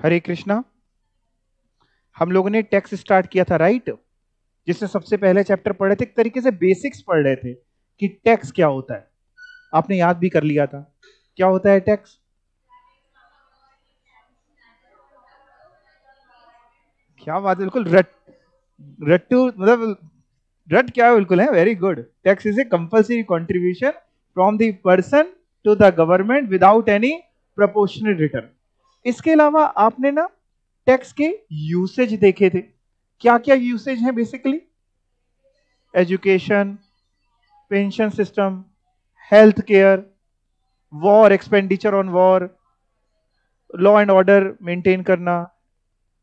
हरे कृष्णा। हम लोगों ने टैक्स स्टार्ट किया था, राइट? जिसमें सबसे पहले चैप्टर पढ़े थे, एक तरीके से बेसिक्स पढ़ रहे थे कि टैक्स क्या होता है। आपने याद भी कर लिया था क्या होता है टैक्स। क्या बात है, बिल्कुल रट्टू मतलब रट क्या है, बिल्कुल है। Very good. Tax is a compulsory contribution from the person to the government without any proportional return. इसके अलावा आपने ना टैक्स के यूसेज देखे थे। क्या क्या यूसेज है basically? Education, pension system, health care, war, expenditure on war, law and order maintain करना,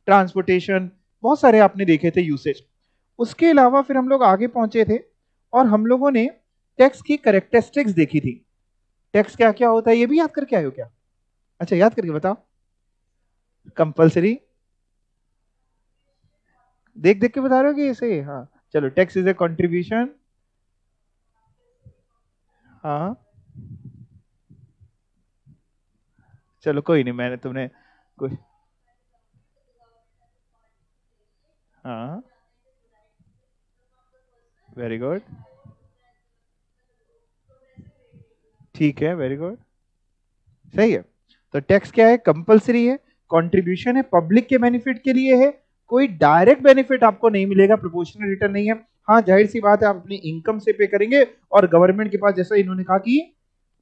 ट्रांसपोर्टेशन, बहुत सारे आपने देखे थे यूसेज। उसके अलावा फिर हम लोग आगे पहुंचे थे और हम लोगों ने टैक्स की कैरेक्टरिस्टिक्स देखी थी। टैक्स क्या क्या होता है ये भी याद करके आए हो क्या? अच्छा, याद करके बताओ। कंपल्सरी, देख देख के बता रहे हो कि ऐसे? हाँ, चलो। Tax is A contribution. हाँ, चलो कोई नहीं, मैंने तुमने कोई। हाँ, वेरी गुड। ठीक है, वेरी गुड, सही है। तो टैक्स क्या है? कंपलसरी है, कंट्रीब्यूशन है, पब्लिक के बेनिफिट के लिए है। कोई डायरेक्ट बेनिफिट आपको नहीं मिलेगा, प्रोपोर्शनल रिटर्न नहीं है। हाँ, जाहिर सी बात है, आप अपनी इनकम से पे करेंगे और गवर्नमेंट के पास, जैसा इन्होंने कहा कि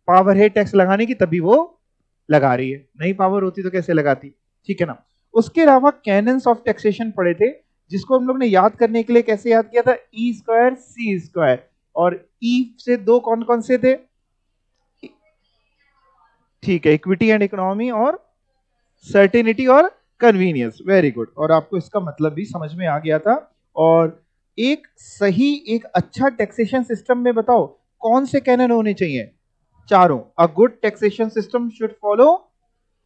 पावर है टैक्स लगाने की, तभी वो लगा रही है। नहीं पावर होती तो कैसे लगाती? ठीक है ना। उसके अलावा कैनन्स ऑफ टैक्सेशन पढ़े थे, जिसको हम लोग ने याद करने के लिए कैसे याद किया था? ई स्क्वायर सी स्क्वायर। और ई से दो कौन कौन से थे? ठीक है, इक्विटी एंड इकोनॉमी, और सर्टेनिटी और कन्वीनियंस। Very good. और आपको इसका मतलब भी समझ में आ गया था। और एक सही, एक अच्छा टैक्सेशन सिस्टम में बताओ कौन से कैनन होने चाहिए? चारों। A good taxation system should follow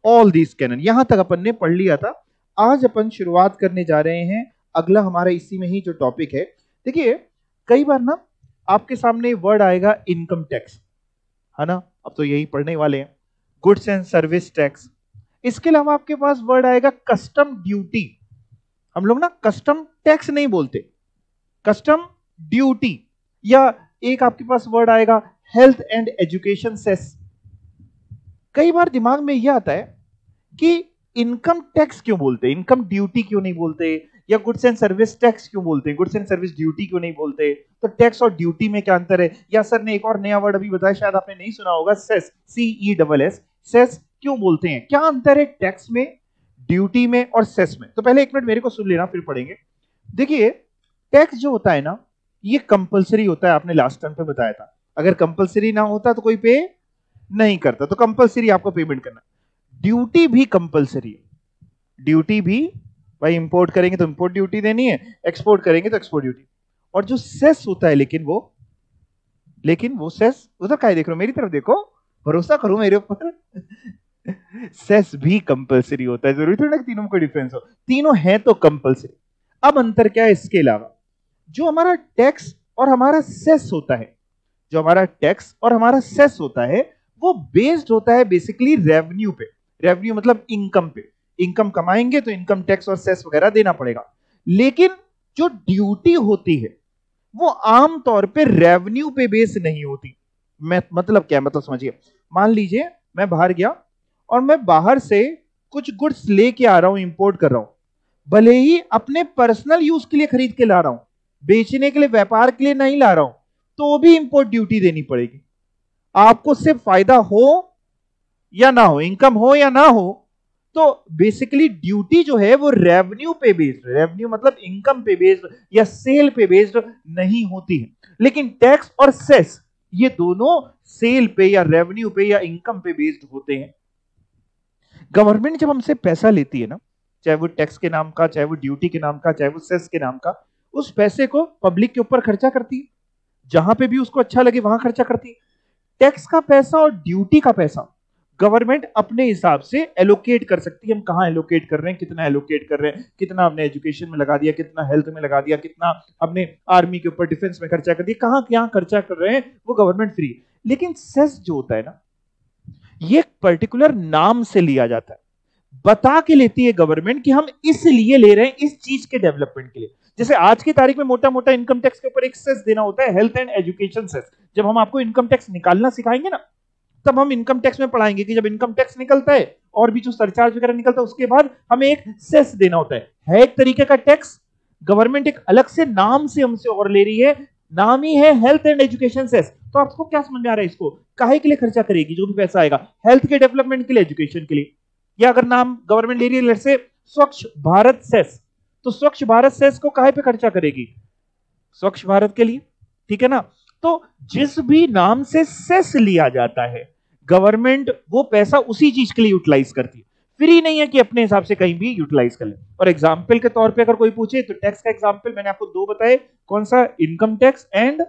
all these canon. यहां तक अपन ने पढ़ लिया था। आज अपन शुरुआत करने जा रहे हैं अगला हमारा इसी में ही जो टॉपिक है। देखिए, कई बार ना आपके सामने वर्ड आएगा इनकम टैक्स, है ना? अब तो यही पढ़ने वाले हैं। Goods and service tax. इसके अलावा आपके पास वर्ड आएगा कस्टम ड्यूटी। हम लोग ना कस्टम टैक्स नहीं बोलते, कस्टम ड्यूटी। या एक आपके पास वर्ड आएगा हेल्थ एंड एजुकेशन सेस। कई बार दिमाग में यह आता है कि इनकम टैक्स क्यों बोलते हैं, इनकम ड्यूटी क्यों नहीं बोलते? या गुड्स एंड सर्विस टैक्स क्यों बोलते हैं, गुड्स एंड सर्विस ड्यूटी क्यों नहीं बोलते? तो टैक्स और ड्यूटी में क्या अंतर है? या सर ने एक और नया वर्ड अभी बताया, शायद आपने नहीं सुना होगा, सेस, CESS। सेस क्यों बोलते हैं? क्या अंतर है टैक्स में, ड्यूटी में और सेस में? तो पहले एक मिनट मेरे को सुन लेना, फिर पढ़ेंगे। देखिए, टैक्स जो होता है ना, ये कंपलसरी होता है। आपने लास्ट टाइम पे बताया था, अगर कंपलसरी ना होता तो कोई पे नहीं करता, तो कंपलसरी आपको पेमेंट करना। ड्यूटी भी कंपलसरी है। ड्यूटी भी, भाई इंपोर्ट करेंगे तो इंपोर्ट ड्यूटी देनी है, एक्सपोर्ट करेंगे तो एक्सपोर्ट ड्यूटी। और जो सेस होता है, लेकिन वो सेस, उधर क्या देख रहे हो, मेरी तरफ देखो, भरोसा करो मेरे ऊपर। सेस भी कंपलसरी होता है। जरूरी थोड़ी ना कि तीनों में कोई डिफरेंस हो, तीनों है तो कंपलसरी। अब अंतर क्या है इसके अलावा? जो हमारा टैक्स और हमारा सेस होता है, जो हमारा टैक्स और हमारा सेस होता है, वो बेस्ड होता है बेसिकली रेवेन्यू पे। रेवेन्यू मतलब इनकम पे। इनकम कमाएंगे तो इनकम टैक्स और सेस वगैरह देना पड़ेगा। लेकिन जो ड्यूटी होती है, वो आम तौर पे रेवेन्यू पे बेस नहीं होती। मैं मतलब क्या, मतलब समझिए, मान लीजिए मैं बाहर गया और मैं बाहर से कुछ गुड्स लेके आ रहा हूं, इंपोर्ट कर रहा हूं, भले ही अपने पर्सनल यूज के लिए खरीद के ला रहा हूं, बेचने के लिए, व्यापार के लिए नहीं ला रहा हूं, तो भी इंपोर्ट ड्यूटी देनी पड़ेगी। आपको सिर्फ फायदा हो या ना हो, इनकम हो या ना हो, तो बेसिकली ड्यूटी जो है वो रेवेन्यू पे बेस्ड, रेवेन्यू मतलब इनकम पे बेस्ड या सेल पे बेस्ड नहीं होती है। लेकिन टैक्स और सेस, ये दोनों सेल पे या रेवेन्यू पे या इनकम पे बेस्ड होते हैं। गवर्नमेंट जब हमसे पैसा लेती है ना, चाहे वो टैक्स के नाम का, चाहे वो ड्यूटी के नाम का, चाहे वो सेस के नाम का, उस पैसे को पब्लिक के ऊपर खर्चा करती है। जहां पे भी उसको अच्छा लगे वहां खर्चा करती है। टैक्स का पैसा और ड्यूटी का पैसा गवर्नमेंट अपने हिसाब से एलोकेट कर सकती है। हम कहां एलोकेट कर रहे हैं, कितना एलोकेट कर रहे हैं, कितना हमने एजुकेशन में लगा दिया, कितना हेल्थ में लगा दिया, कितना हमने आर्मी के ऊपर, डिफेंस में खर्चा कर दिया, कहां क्या खर्चा कर रहे हैं, वो गवर्नमेंट फ्री। लेकिन सेस जो होता है ना, ये पर्टिकुलर नाम से लिया जाता है। बता के लेती है गवर्नमेंट कि हम इसलिए ले रहे हैं, इस चीज के डेवलपमेंट के लिए। जैसे आज की तारीख में मोटा मोटा इनकम टैक्स के ऊपर एक सेस देना होता है, हेल्थ एंड एजुकेशन सेस। जब हम आपको इनकम टैक्स निकालना सिखाएंगे ना, तब हम इनकम टैक्स में पढ़ाएंगे कि जब इनकम टैक्स निकलता है और भी जो सरचार्ज वगैरह निकलता है, उसके बाद हमें एक सेस देना होता है एक तरीके का टैक्स। गवर्नमेंट एक अलग से नाम से हमसे और ले रही है, नाम ही है हेल्थ एंड एजुकेशन सेस। तो आपको क्या समझ में आ रहा है, इसको काहे के लिए खर्चा करेगी जो भी पैसा आएगा? हेल्थ के डेवलपमेंट के लिए, एजुकेशन के लिए। या अगर नाम गवर्नमेंट ले रही है लेट्स से स्वच्छ भारत सेस, तो स्वच्छ भारत सेस को काहे पे खर्चा करेगी? स्वच्छ भारत के लिए, ठीक है ना। तो जिस भी नाम से सेस लिया जाता है, गवर्नमेंट वो पैसा उसी चीज के लिए यूटिलाइज करती है। फ्री नहीं है कि अपने हिसाब से कहीं भी यूटिलाइज कर ले। और एग्जाम्पल के तौर पे अगर कोई पूछे तो टैक्स का एग्जाम्पल मैंने आपको दो बताए, कौन सा? Income tax and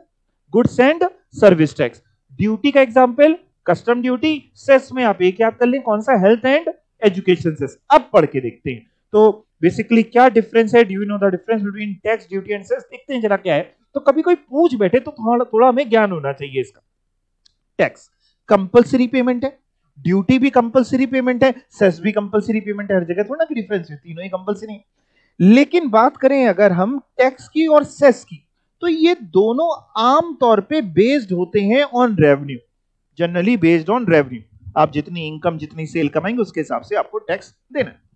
goods and service tax. Duty का एग्जाम्पल कस्टम ड्यूटी, सेस में आप एक याद कर लें, कौन सा? Health and education cess. अब पढ़ के देखते हैं तो बेसिकली क्या डिफरेंस है। Do you know the difference between tax, duty and cess? देखते हैं जरा क्या है। तो कभी कोई पूछ बैठे तो थोड़ा हमें ज्ञान होना चाहिए इसका। टैक्स कंपलसरी पेमेंट है, ड्यूटी भी कंपलसरी पेमेंट है, सेस भी कंपलसरी पेमेंट है। हर जगह थोड़ा ना डिफरेंस है, तीनों ही कंपलसरी है। लेकिन बात करें अगर हम टैक्स की और सेस की, तो ये दोनों आम तौर पे बेस्ड होते हैं on revenue, generally based on revenue. आप जितनी इनकम, जितनी सेल कमाएंगे उसके हिसाब से आपको टैक्स देना है।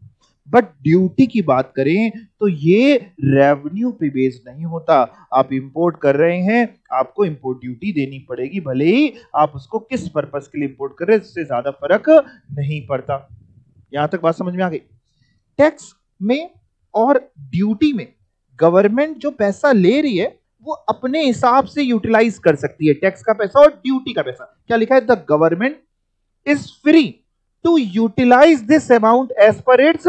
बट ड्यूटी की बात करें तो ये रेवेन्यू पे बेस्ड नहीं होता। आप इंपोर्ट कर रहे हैं, आपको इंपोर्ट ड्यूटी देनी पड़ेगी, भले ही आप उसको किस पर्पस के लिए इंपोर्ट कर रहे हैं, इससे ज्यादा फर्क नहीं पड़ता। यहां तक बात समझ में आ गई? टैक्स में और ड्यूटी में गवर्नमेंट जो पैसा ले रही है वो अपने हिसाब से यूटिलाइज कर सकती है, टैक्स का पैसा और ड्यूटी का पैसा। क्या लिखा है? The government is free to utilise this amount as per its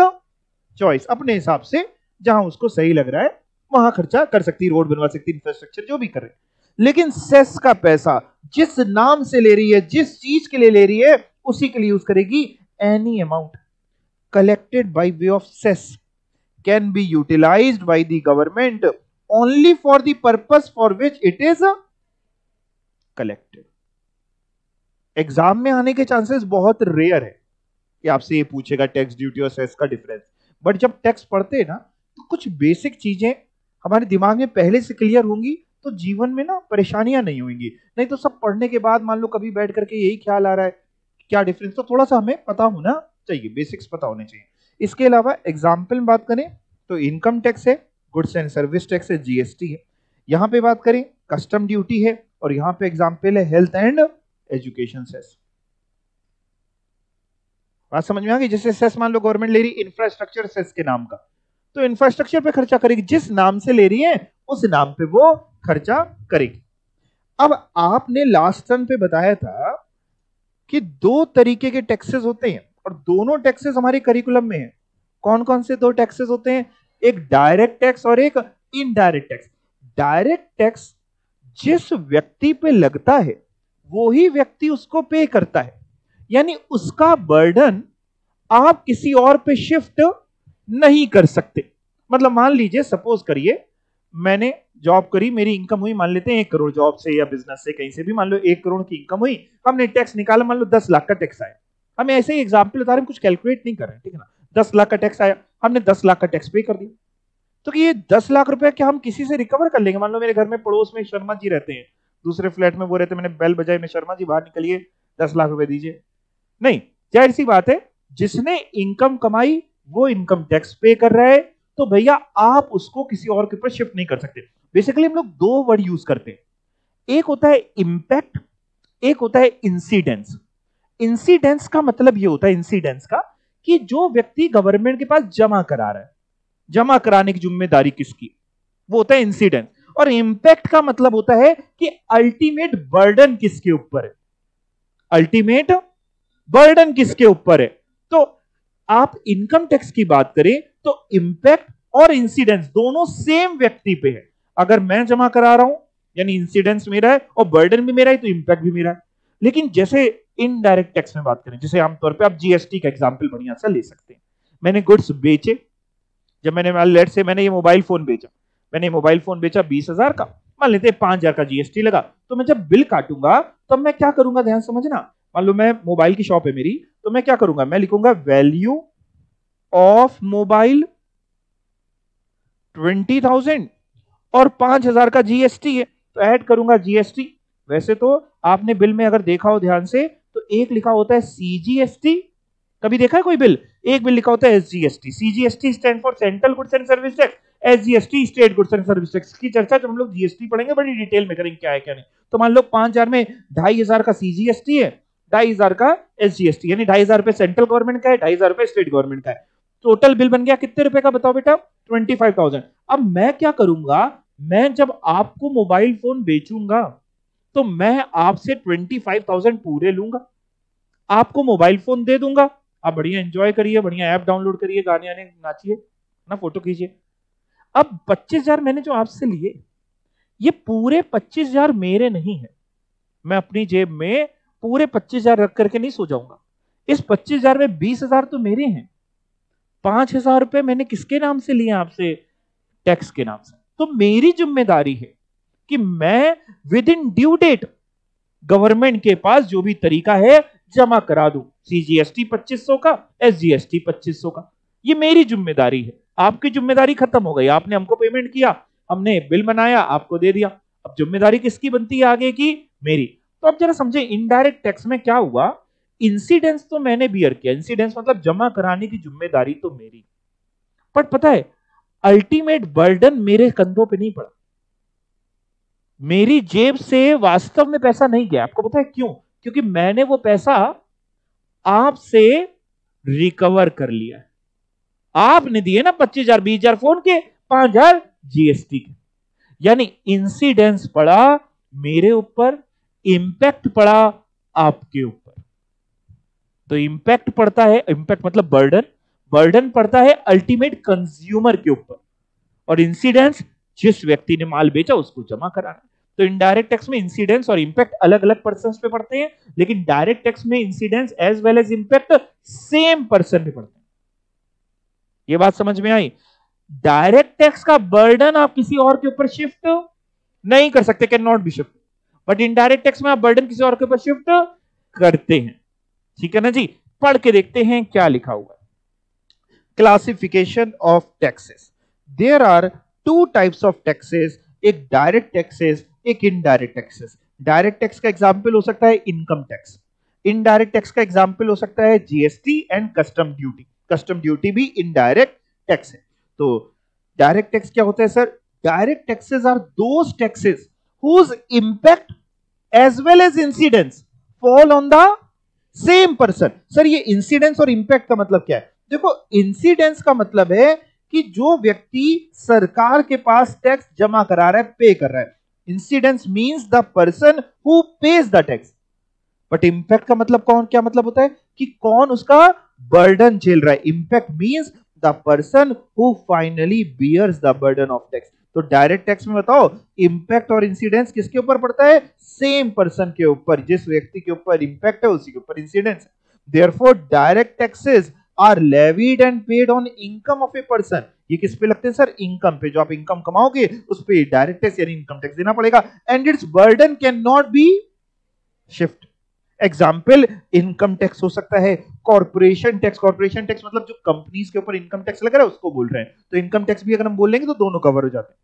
choice. अपने हिसाब से जहां उसको सही लग रहा है वहां खर्चा कर सकती है, रोड बनवा सकती है, इंफ्रास्ट्रक्चर जो भी कर रहे हैं। लेकिन सेस का पैसा जिस नाम से ले रही है, जिस चीज के लिए ले रही है, उसी के लिए यूज करेगी। Any amount collected by way of cess can be utilised by the government only for the purpose for which it is collected. Exam में आने के चांसेस बहुत रेयर है कि आपसे ये पूछेगा टैक्स, ड्यूटी और सेस का डिफरेंस। बट जब टैक्स पढ़ते हैं ना तो कुछ बेसिक चीजें हमारे दिमाग में पहले से क्लियर होंगी तो जीवन में ना परेशानियां नहीं होंगी। नहीं तो सब पढ़ने के बाद मान लो कभी बैठ करके यही ख्याल आ रहा है क्या डिफरेंस, तो थोड़ा सा हमें पता होना चाहिए, बेसिक्स पता होने चाहिए। इसके अलावा एग्जाम्पल में बात करें तो इनकम टैक्स है, गुड्स एंड सर्विस टैक्स है, जीएसटी है। यहां पे बात करें कस्टम ड्यूटी है, और यहां पे एग्जाम्पल है हेल्थ एंड एजुकेशन सेस। बात समझ में आ गई? जैसे सेस मान लो गवर्नमेंट ले रही इंफ्रास्ट्रक्चर सेस के नाम का, तो इंफ्रास्ट्रक्चर पे खर्चा करेगी, जिस नाम से ले रही है उस नाम पे वो खर्चा करेगी। अब आपने लास्ट टर्म पे बताया था कि दो तरीके के टैक्सेस होते हैं और दोनों टैक्सेस हमारे करिकुलम में है। कौन कौन से दो टैक्सेस होते हैं? एक डायरेक्ट टैक्स और एक इनडायरेक्ट टैक्स। डायरेक्ट टैक्स जिस व्यक्ति पे लगता है वो ही व्यक्ति उसको पे करता है, यानी उसका बर्डन आप किसी और पे शिफ्ट नहीं कर सकते। मतलब मान लीजिए, सपोज करिए मैंने जॉब करी, मेरी इनकम हुई मान लेते हैं 1 करोड़ जॉब से या बिजनेस से, कहीं से भी मान लो 1 करोड़ की इनकम हुई, हमने टैक्स निकाला, मान लो 10 लाख का टैक्स आया। हम ऐसे ही एग्जाम्पल बता रहे हैं, कुछ कैलकुलेट नहीं कर रहे हैं, ठीक है ना। 10 लाख का टैक्स आया, हमने 10 लाख का टैक्स पे कर दिया। तो कि ये 10 लाख रुपए क्या हम किसी से रिकवर कर लेंगे? मान लो मेरे घर में पड़ोस में शर्मा जी रहते हैं, दूसरे फ्लैट में वो रहते हैं, मैंने बेल बजाई, मैं शर्मा जी बाहर निकलिए 10 लाख रुपए दीजिए। नहीं, जाहिर सी बात है जिसने इनकम कमाई वो इनकम टैक्स पे कर रहा है, तो भैया आप उसको किसी और के ऊपर शिफ्ट नहीं कर सकते। बेसिकली हम लोग दो वर्ड यूज करते हैं, एक होता है इंपैक्ट, एक होता है इंसिडेंस। इंसिडेंस का मतलब ये होता है, इंसिडेंस का, कि जो व्यक्ति गवर्नमेंट के पास जमा करा रहा है, जमा कराने की जिम्मेदारी किसकी, वो होता है इंसिडेंस। और इंपैक्ट का मतलब होता है कि अल्टीमेट बर्डन किसके ऊपर है, अल्टीमेट बर्डन किसके ऊपर है। तो आप इनकम टैक्स की बात करें तो इंपैक्ट और इंसिडेंस दोनों सेम व्यक्ति पे है। अगर मैं जमा करा रहा हूं यानी इंसिडेंस मेरा है और बर्डन भी मेरा है, तो इंपैक्ट भी मेरा है। लेकिन जैसे इनडायरेक्ट टैक्स में बात करें, जैसे आमतौर पे आप जीएसटी का एग्जांपल बढ़िया सा ले सकते हैं। मैंने गुड्स बेचे, जब मैंने लेट से मैंने ये मोबाइल फोन बेचा, मैंने मोबाइल फोन बेचा 20,000 का, मान लेते हैं 5,000 का जीएसटी लगा, तो मैं जब बिल काटूंगा तब मैं क्या करूंगा, ध्यान समझना। मान लो मैं मोबाइल की शॉप है मेरी, तो मैं क्या करूंगा, मैं लिखूंगा वैल्यू ऑफ मोबाइल 20,000 और 5,000 का जीएसटी है, तो ऐड करूंगा जीएसटी। वैसे तो आपने बिल में अगर देखा हो ध्यान से तो एक लिखा होता है सीजीएसटी, कभी देखा है कोई बिल? एक बिल लिखा होता है SGST. CGST stand for central goods and service tax, SGST state goods and service tax की चर्चा जब हम लोग जीएसटी पढ़ेंगे बड़ी डिटेल में करेंगे क्या है क्या नहीं। तो मान लो 5,000 में 2,500 का सीजीएसटी है, 2,500 का एसजीएसटी, यानी 2,500 रुपए सेंट्रल गवर्नमेंट का है, 2,500 रुपए स्टेट गवर्नमेंट का है। टोटल बिल बन गया कितने रुपए का बताओ बेटा? 25,000। अब मैं क्या करूंगा, मैं जब आपको मोबाइल फोन बेचूंगा तो मैं आपसे 25,000 पूरे लूंगा, आपको मोबाइल फोन दे दूंगा, आप बढ़िया एंजॉय करिए, बढ़िया ऐप डाउनलोड करिए, गाने आने नाचिए ना, फोटो खींचिए। अब 25,000 मैंने जो आपसे लिए, ये पूरे 25,000 मेरे नहीं है, मैं अपनी जेब में पूरे 25,000 रख करके नहीं सो जाऊंगा। इस 25,000 में 20,000 तो मेरे हैं, 5,000 रुपए मैंने किसके नाम से लिए आपसे? टैक्स के नाम से। तो मेरी जिम्मेदारी है कि मैं within due date government के पास जो भी तरीका है जमा करा दूं, सीजीएसटी 2,500 का, एसजीएसटी 2,500 का, ये मेरी जिम्मेदारी है। आपकी जिम्मेदारी खत्म हो गई, आपने हमको पेमेंट किया, हमने बिल बनाया, आपको दे दिया, अब जिम्मेदारी किसकी बनती है आगे की? मेरी। तो अब जरा समझे इनडायरेक्ट टैक्स में क्या हुआ, इंसिडेंस तो मैंने बियर किया, इंसिडेंस मतलब जमा कराने की जिम्मेदारी तो मेरी, पर पता है अल्टीमेट बर्डन मेरे कंधों पे नहीं पड़ा, मेरी जेब से वास्तव में पैसा नहीं गया। आपको पता है क्यों? क्योंकि मैंने वो पैसा आपसे रिकवर कर लिया। आपने दिए ना 25,000, 20,000 फोन के, 5,000 जीएसटी के, यानी इंसिडेंस पड़ा मेरे ऊपर, इंपैक्ट पड़ा आपके ऊपर। तो इंपैक्ट पड़ता है, इंपैक्ट मतलब बर्डन, बर्डन पड़ता है अल्टीमेट कंज्यूमर के ऊपर, और इंसिडेंस जिस व्यक्ति ने माल बेचा उसको जमा कराना। तो इनडायरेक्ट टैक्स में इंसिडेंस और इंपैक्ट अलग अलग पर्संस पे पड़ते हैं, लेकिन डायरेक्ट टैक्स में incidence as well as impact same person पे पड़ते हैं। ये बात समझ में आई? डायरेक्ट टैक्स का बर्डन आप किसी और के ऊपर शिफ्ट नहीं कर सकते, can not be shift, but indirect tax में आप बर्डन किसी और के ऊपर शिफ्ट करते हैं। ठीक है ना जी? पढ़ के देखते हैं क्या लिखा हुआ है। Classification of taxes, there are two types of taxes, एक डायरेक्ट टैक्सेस, एक इनडायरेक्ट टैक्सेस। डायरेक्ट टैक्स का एग्जांपल हो सकता है इनकम टैक्स, इनडायरेक्ट टैक्स का एग्जांपल हो सकता है GST and custom duty. Custom duty भी इनडायरेक्ट टैक्स है। तो डायरेक्ट टैक्स क्या होता है sir? Direct taxes are those taxes whose impact as well as incidence fall on the same person। Sir ये इंसिडेंस और इंपैक्ट का मतलब क्या है? देखो इंसिडेंस का मतलब है कि जो व्यक्ति सरकार के पास टैक्स जमा करा रहा है, पे कर रहा है, incidence means the person who page the tax. But impact का मतलब कौन, क्या मतलब होता है कि कौन उसका बर्डन झेल रहा है। Impact means the person who finally bears the burden of tax. तो डायरेक्ट टैक्स में बताओ इंपैक्ट और इंसिडेंस किसके ऊपर पड़ता है? सेम पर्सन के ऊपर, जिस व्यक्ति के ऊपर इंपैक्ट है उसी के ऊपर इंसिडेंस है। Therefore direct taxes are levied and paid on income of a person. ये किस पे लगते हैं सर? इनकम पे, जो आप इनकम कमाओगे उस पे डायरेक्ट टैक्स यानी इनकम टैक्स देना पड़ेगा। And it's burden can not be shift. Example income tax हो सकता है, कॉर्पोरेशन टैक्स, कॉर्पोरेशन टैक्स मतलब जो कंपनीज के ऊपर इनकम टैक्स लग रहा है उसको बोल रहे हैं, तो इनकम टैक्स भी अगर हम बोल लेंगे तो दोनों कवर हो जाते हैं।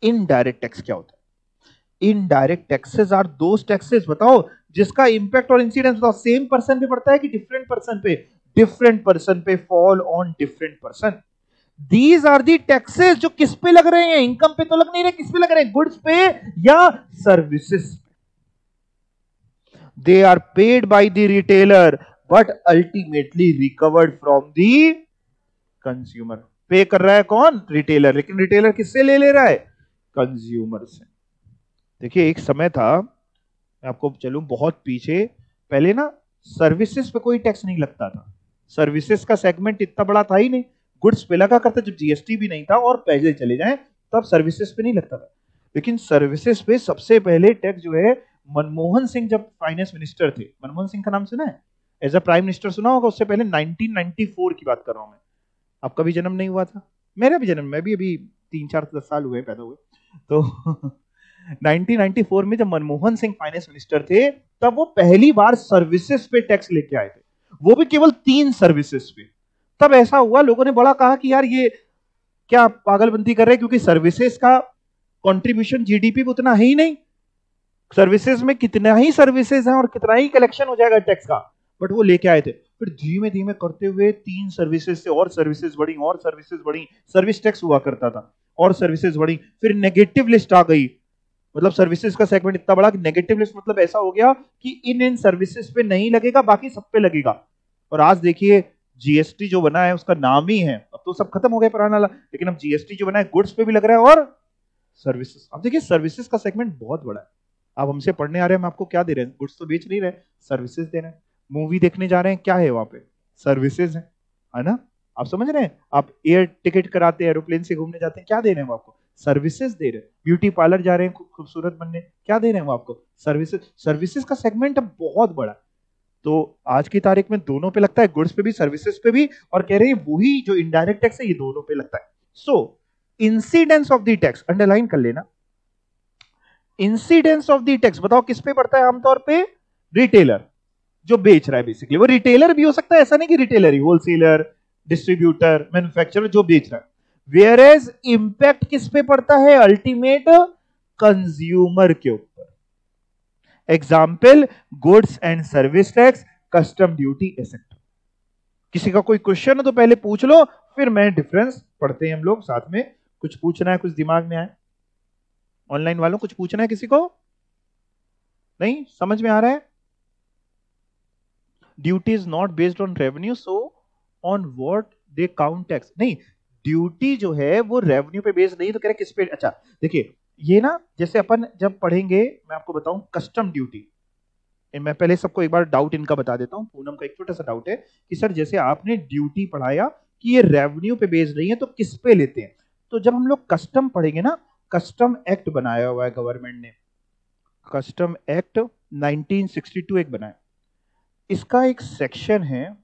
इनडायरेक्ट टैक्स क्या होता है? Indirect taxes are those taxes, बताओ, जिसका इंपैक्ट और इंसिडेंस बताओ सेम पर्सन पे पड़ता है कि डिफरेंट पर्सन पे? डिफरेंट पर्सन पे, fall on different person. These are the taxes जो किस पे लग रहे हैं? इनकम पे तो लग नहीं रहे, किस पे लग रहे हैं? गुड्स पे या services. They are paid by the retailer but ultimately recovered from the consumer। पे कर रहा है कौन? रिटेलर, लेकिन रिटेलर किससे ले रहा है? कंज्यूमर से। देखिए एक समय था, मैं आपको चलूं बहुत पीछे, पहले ना सर्विसेज पे कोई टैक्स नहीं लगता था, सर्विसेज का सेगमेंट इतना बड़ा था ही नहीं, गुड्स पे लगा करता, जब जीएसटी भी नहीं था और पैसे चले जाएं तब सर्विसेज पे नहीं लगता था। लेकिन सर्विसेज पे सबसे पहले टैक्स जो है, मनमोहन सिंह जब फाइनेंस मिनिस्टर थे, मनमोहन सिंह का नाम सुना है? एज अ प्राइम मिनिस्टर सुना होगा, उससे पहले 1994 की बात कर रहा हूं मैं, आपका भी जन्म नहीं हुआ था, मेरा भी जन्म, मैं भी अभी 3-4-10 साल हुए पैदा हुए। तो 1994 में जब मनमोहन सिंह फाइनेंस मिनिस्टर थे तब वो पहली बार सर्विसेज पे टैक्स लेके आए थे, वो भी केवल 3 सर्विसेज पे। तब ऐसा हुआ, लोगों ने बड़ा कहा कि यार ये क्या पागलबंदी कर रहे हैं, क्योंकि सर्विसेज का कंट्रीब्यूशन जीडीपी में उतना है ही नहीं। सर्विसेज में कितना ही सर्विसेज है और कितना ही कलेक्शन हो जाएगा टैक्स का, बट वो लेके आए थे। फिर धीमे धीमे करते हुए 3 सर्विसेज से और सर्विसेज बढ़ी और सर्विसेज बढ़ी, सर्विस टैक्स हुआ करता था और सर्विसेज बढ़ी। फिर नेगेटिव लिस्ट आ गई, मतलब सर्विसेज का सेगमेंट इतना बड़ा कि नेगेटिव लिस्ट मतलब ऐसा हो गया कि इन सर्विसेज पे नहीं लगेगा, बाकी सब पे लगेगा। और आज देखिए जीएसटी जो बना है उसका नाम ही है, अब तो सब खत्म हो गया पुराना वाला, लेकिन अब जीएसटी जो बना है गुड्स पे भी लग रहा है और सर्विसेज। अब देखिए सर्विसेज का सेगमेंट बहुत बड़ा है। आप हमसे पढ़ने आ रहे हैं, हम आपको क्या दे रहे हैं? गुड्स तो बेच नहीं रहे, सर्विसेज दे रहे हैं। मूवी देखने जा रहे हैं, क्या है वहां पे? सर्विसेज है ना? आप समझ रहे हैं? आप एयर टिकट कराते हैं, एरोप्लेन से घूमने जाते हैं, क्या दे रहे हैं वो आपको? सर्विसेज दे रहे हैं। ब्यूटी पार्लर जा रहे हैं खूबसूरत बनने, क्या दे रहे हैं वो आपको? सर्विसेज। सर्विसेज का सेगमेंट अब बहुत बड़ा। तो आज की तारीख में दोनों पे लगता है, गुड्स पे भी सर्विसेज पे भी, और कह रहे हैं वही जो इनडायरेक्ट टैक्स है ये दोनों पे लगता है। So incidence of the tax underline कर लेना। इंसिडेंस ऑफ द टैक्स बताओ किस पे पड़ता है आमतौर पे? रिटेलर जो बेच रहा है, बेसिकली वो रिटेलर भी हो सकता है, ऐसा नहीं कि रिटेलर ही, होलसेलर, डिस्ट्रीब्यूटर, मैन्युफैक्चरर जो बेच रहा है। वेयर एज इंपैक्ट किस पे पड़ता है? अल्टीमेट कंज्यूमर के ऊपर। Example goods and service tax, custom duty, etcetera. किसी का कोई क्वेश्चन हो तो पहले पूछ लो, फिर मैं डिफरेंस पढ़ते हैं हम लोग साथ में। कुछ पूछना है, कुछ दिमाग में आए? ऑनलाइन वालों कुछ पूछना है किसी को? नहीं समझ में आ रहा है? Duty is not based on revenue, so on what they count tax. नहीं, ड्यूटी जो है वो रेवेन्यू पे बेस्ड नहीं, तो कह रहे किस पे? अच्छा देखिए ये ना, जैसे अपन जब पढ़ेंगे, मैं आपको बताऊं कस्टम ड्यूटी। मैं पहले सबको एक बार डाउट इनका बता देता हूं। पूनम का एक छोटा सा डाउट है कि सर जैसे आपने ड्यूटी पढ़ाया कि ये रेवेन्यू पे बेस्ड नहीं है, तो किस पे लेते हैं? तो जब हम लोग कस्टम पढ़ेंगे ना, कस्टम एक्ट बनाया हुआ है गवर्नमेंट ने, कस्टम एक्ट 1962 एक बनाया। इसका एक सेक्शन है,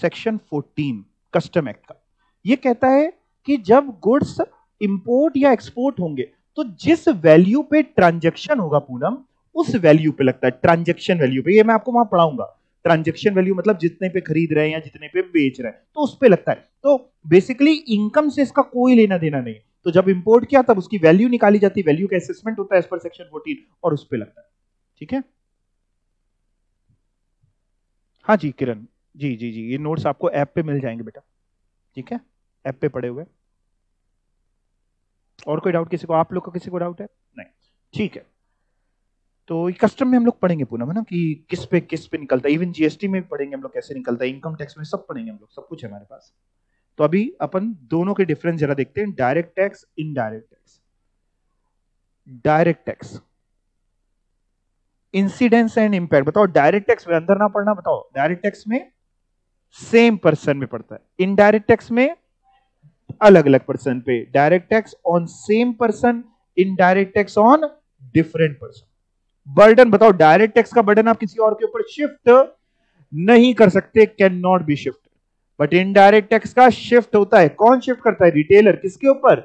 सेक्शन 14 कस्टम एक्ट का। ये कहता है कि जब गुड्स इंपोर्ट या एक्सपोर्ट होंगे तो जिस वैल्यू पे ट्रांजैक्शन होगा पूनम, उस वैल्यू पे लगता है, ट्रांजैक्शन वैल्यू पे। ये मैं आपको वहां पढ़ाऊंगा। ट्रांजैक्शन वैल्यू मतलब जितने पे खरीद रहे हैं या जितने पे बेच रहे हैं, तो उस पे लगता है। तो बेसिकली इनकम से इसका कोई लेना देना नहीं। तो जब इंपोर्ट किया तब उसकी वैल्यू निकाली जाती है, वैल्यू का असेसमेंट होता है एज पर सेक्शन 14 और उस पे लगता है। ठीक है? हाँ जी किरण जी जी जी, ये नोट्स आपको ऐप पे मिल जाएंगे बेटा। ठीक है, ऐप पे पड़े हुए। और कोई डाउट किसी को? आप लोग को किसी को डाउट है? नहीं, ठीक है। तो कस्टम में हम लोग पढ़ेंगे पूनम, है ना, कि किस पे निकलता है। इवन जीएसटी में भी पढ़ेंगे हम लोग कैसे निकलता है, इनकम टैक्स में सब पढ़ेंगे हम लोग, सब कुछ है हमारे पास। तो अभी अपन दोनों के डिफरेंस जरा देखते हैं, direct tax, indirect tax. Direct tax, incidence and impact. बताओ डायरेक्ट टैक्स में अंदर ना पढ़ना, बताओ डायरेक्ट टैक्स में सेम पर्सन में पड़ता है, इनडायरेक्ट टैक्स में अलग अलग पर्सन पे। Direct tax on same person, indirect tax on different person. Burden बताओ, डायरेक्ट टैक्स का बर्डन आप किसी और के ऊपर शिफ्ट नहीं कर सकते, can not be shift. But indirect tax का शिफ्ट होता है। कौन शिफ्ट करता है? रिटेलर। किसके ऊपर?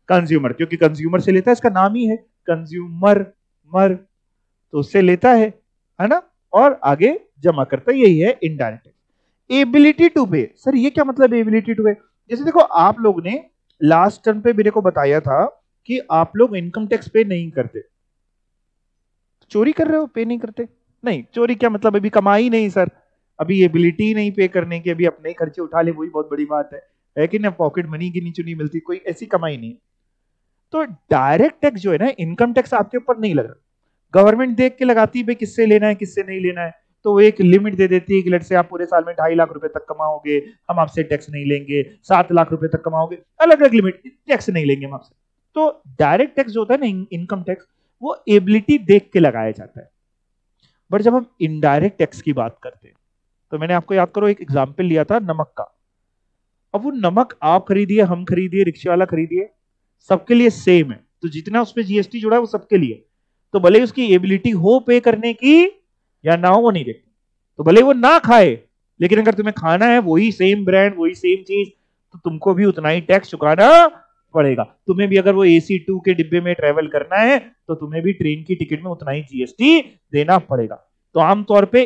कंज्यूमर, क्योंकि कंज्यूमर से लेता है, इसका नाम ही है कंज्यूमर मर, तो उससे लेता है ना, और आगे जमा करता है। यही है इनडायरेक्ट टैक्स। एबिलिटी टू पे, सर ये क्या मतलब एबिलिटी टू पे? जैसे देखो आप लोग ने लास्ट टर्म पे मेरे को बताया था कि आप लोग इनकम टैक्स पे नहीं करते, चोरी कर रहे हो, पे नहीं करते। नहीं, चोरी क्या मतलब? अभी कमाई नहीं सर, अभी एबिलिटी नहीं पे करने की, अभी अपने खर्चे उठा ले, वही बहुत बड़ी बात है कि ना, पॉकेट मनी गिनी चुनी मिलती, कोई ऐसी कमाई नहीं। तो डायरेक्ट टैक्स जो है ना, इनकम टैक्स आपके ऊपर नहीं लग रहा, गवर्नमेंट देख के लगाती है भाई किससे लेना है किससे नहीं लेना है। तो वो एक लिमिट दे देती है कि लेट से आप पूरे साल में 2.5 लाख रुपए तक कमाओगे, हम आपसे टैक्स नहीं लेंगे। 7 लाख रुपए तक कमाओगे, अलग अलग लिमिट, टैक्स नहीं लेंगे हम आपसे। तो डायरेक्ट टैक्स जो होता है ना, इनकम टैक्स, वो एबिलिटी देख के लगाया जाता है। बट जब हम इनडायरेक्ट टैक्स की बात करते हैं, तो मैंने आपको याद करो एक एग्जाम्पल लिया था नमक का। अब वो नमक आप खरीदिए, हम खरीदिए, रिक्शे वाला खरीदिए, सबके लिए सेम है। तो जितना उस पर जीएसटी जुड़ा है वो सबके लिए। तो भले उसकी एबिलिटी हो पे करने की या ना हो, वो नहीं देखते। तो भले वो ना खाए, लेकिन अगर तुम्हें खाना है वही सेम ब्रांड, वही सेम चीज, तो तुमको भी उतना ही टैक्स चुकाना पड़ेगा। तुम्हें भी अगर वो AC 2 के डिब्बे में ट्रेवल करना है, तो तुम्हें भी ट्रेन की टिकट में उतना ही जीएसटी देना पड़ेगा। तो आमतौर पे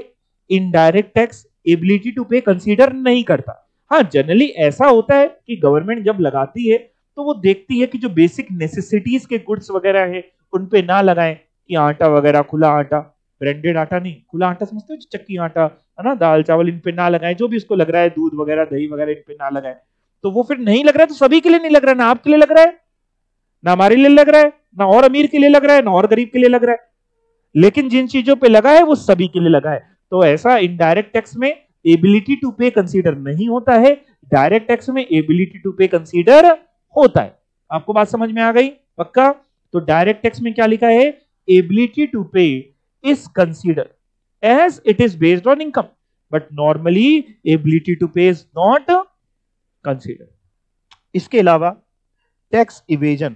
इनडायरेक्ट टैक्स एबिलिटी टू पे कंसीडर नहीं करता, हाँ, जनरली ऐसा होता है कि गवर्नमेंट जब लगाती है तो वो देखती है कि जो बेसिक नेसेसिटीज के गुड्स वगैरह है उन पे ना लगाएं, कि आटा वगैरह, खुला आटा, ब्रांडेड आटा नहीं, खुला आटा समझते हो, चक्की आटा है ना, दाल चावल, इन पे ना लगाएं, जो भी उसको लग रहा है, दूध वगैरह, दही वगैरह, इन पे ना लगाएं। तो वो फिर नहीं लग रहा है तो सभी के लिए नहीं लग रहा है, ना आपके लिए लग रहा है, ना हमारे लिए लग रहा है, ना और अमीर के लिए लग रहा है, ना और गरीब के लिए लग रहा है, लेकिन जिन चीजों पे लगा है वो सभी के लिए लगा है। तो ऐसा इनडायरेक्ट टैक्स में एबिलिटी टू पे कंसीडर नहीं होता है, डायरेक्ट टैक्स में एबिलिटी टू पे कंसीडर होता है। आपको बात समझ में आ गई? पक्का? तो डायरेक्ट टैक्स में क्या लिखा है? Ability to pay is consider as it is based on income, but normally ability to pay is not consider. इसके अलावा टैक्स इवेजन,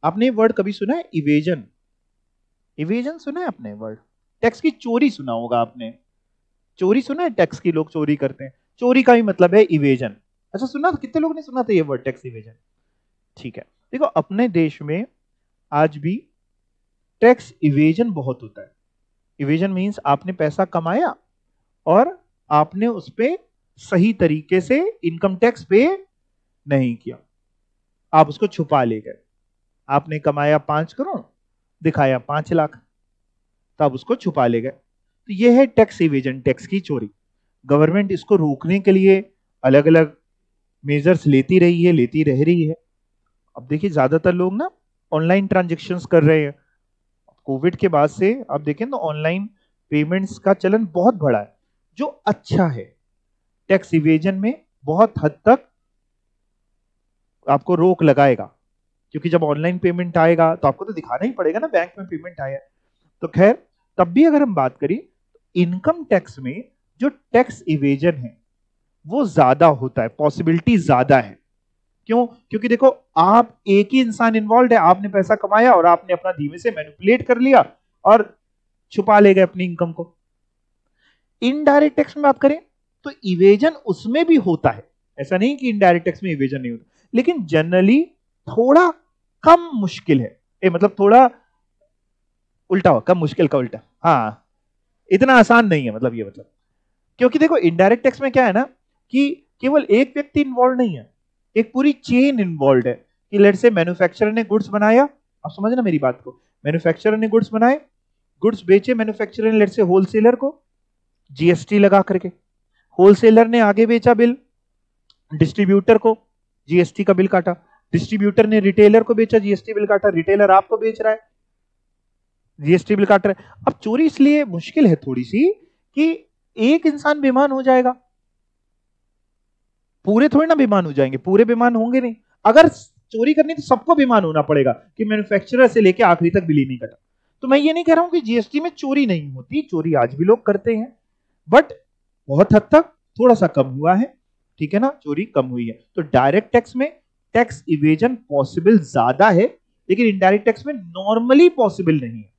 आपने वर्ड कभी सुना है? इवेजन, इवेजन सुना है आपने वर्ड? टैक्स की चोरी सुना होगा आपने, चोरी सुना है, टैक्स की लोग चोरी करते हैं, चोरी का भी मतलब है इवेजन। अच्छा सुना, कितने लोग ने सुना था ये वर्ड टैक्स इवेजन? ठीक है, देखो अपने देश में आज भी टैक्स इवेजन बहुत होता है। इवेजन मींस आपने पैसा कमाया और आपने उस पे सही तरीके से इनकम टैक्स पे नहीं किया, आप उसको छुपा ले गए। आपने कमाया 5 करोड़, दिखाया 5 लाख, तब उसको छुपा ले गए। तो यह है टैक्स इवेजन, टैक्स की चोरी। गवर्नमेंट इसको रोकने के लिए अलग अलग मेजर्स लेती रही है, लेती रह रही है। अब देखिए ज्यादातर लोग ना ऑनलाइन ट्रांजेक्शन्स कर रहे हैं। कोविड के बाद से आप देखें तो ऑनलाइन पेमेंट्स का चलन बहुत बढ़ा है, जो अच्छा है। टैक्स इवेजन में बहुत हद तक आपको रोक लगाएगा, क्योंकि जब ऑनलाइन पेमेंट आएगा तो आपको तो दिखाना ही पड़ेगा ना बैंक में पेमेंट आया है। तो खैर, तब भी अगर हम बात करें, इनकम टैक्स में जो टैक्स इवेजन है वो ज्यादा होता है, पॉसिबिलिटी ज्यादा है। क्यों? क्योंकि देखो आप एक ही इंसान इन्वॉल्व है, आपने पैसा कमाया और आपने अपना धीमे से मैनिपुलेट कर लिया और छुपा ले गए अपनी इनकम को। इनडायरेक्ट टैक्स में बात करें तो इवेजन उसमें भी होता है, ऐसा नहीं कि इनडायरेक्ट टैक्स में इवेजन नहीं होता, लेकिन जनरली थोड़ा कम मुश्किल है। मतलब थोड़ा उल्टा हो, कम मुश्किल का उल्टा, हाँ, इतना आसान नहीं है, मतलब ये मतलब। क्योंकि देखो इनडायरेक्ट टैक्स में क्या है ना, कि केवल एक व्यक्ति इन्वॉल्व नहीं है, एक पूरी चेन इन्वॉल्व है। कि लेट से मैन्युफैक्चरर ने गुड्स बनाया, आप समझना मेरी बात को, मैन्युफैक्चरर ने गुड्स बनाए, गुड्स बेचे मैन्युफैक्चरर ने लेट से होलसेलर को जीएसटी लगा करके, होलसेलर ने आगे बेचा बिल डिस्ट्रीब्यूटर को, जीएसटी का बिल काटा, डिस्ट्रीब्यूटर ने रिटेलर को बेचा, जीएसटी बिल काटा, रिटेलर आपको बेच रहा है, जीएसटी बिल काट रहा है। अब चोरी इसलिए मुश्किल है थोड़ी सी कि एक इंसान बेईमान हो जाएगा, पूरे थोड़ी ना बेईमान हो जाएंगे, पूरे बेईमान होंगे नहीं। अगर चोरी करनी तो सबको बेईमान होना पड़ेगा कि मैन्युफैक्चरर से लेके आखिरी तक बिल ही नहीं कटा। तो मैं ये नहीं कह रहा हूं कि जीएसटी में चोरी नहीं होती, चोरी आज भी लोग करते हैं, बट बहुत हद तक थोड़ा सा कम हुआ है, ठीक है ना, चोरी कम हुई है। तो डायरेक्ट टैक्स में टैक्स इवेजन पॉसिबल ज्यादा है, लेकिन इनडायरेक्ट टैक्स में नॉर्मली पॉसिबल नहीं है।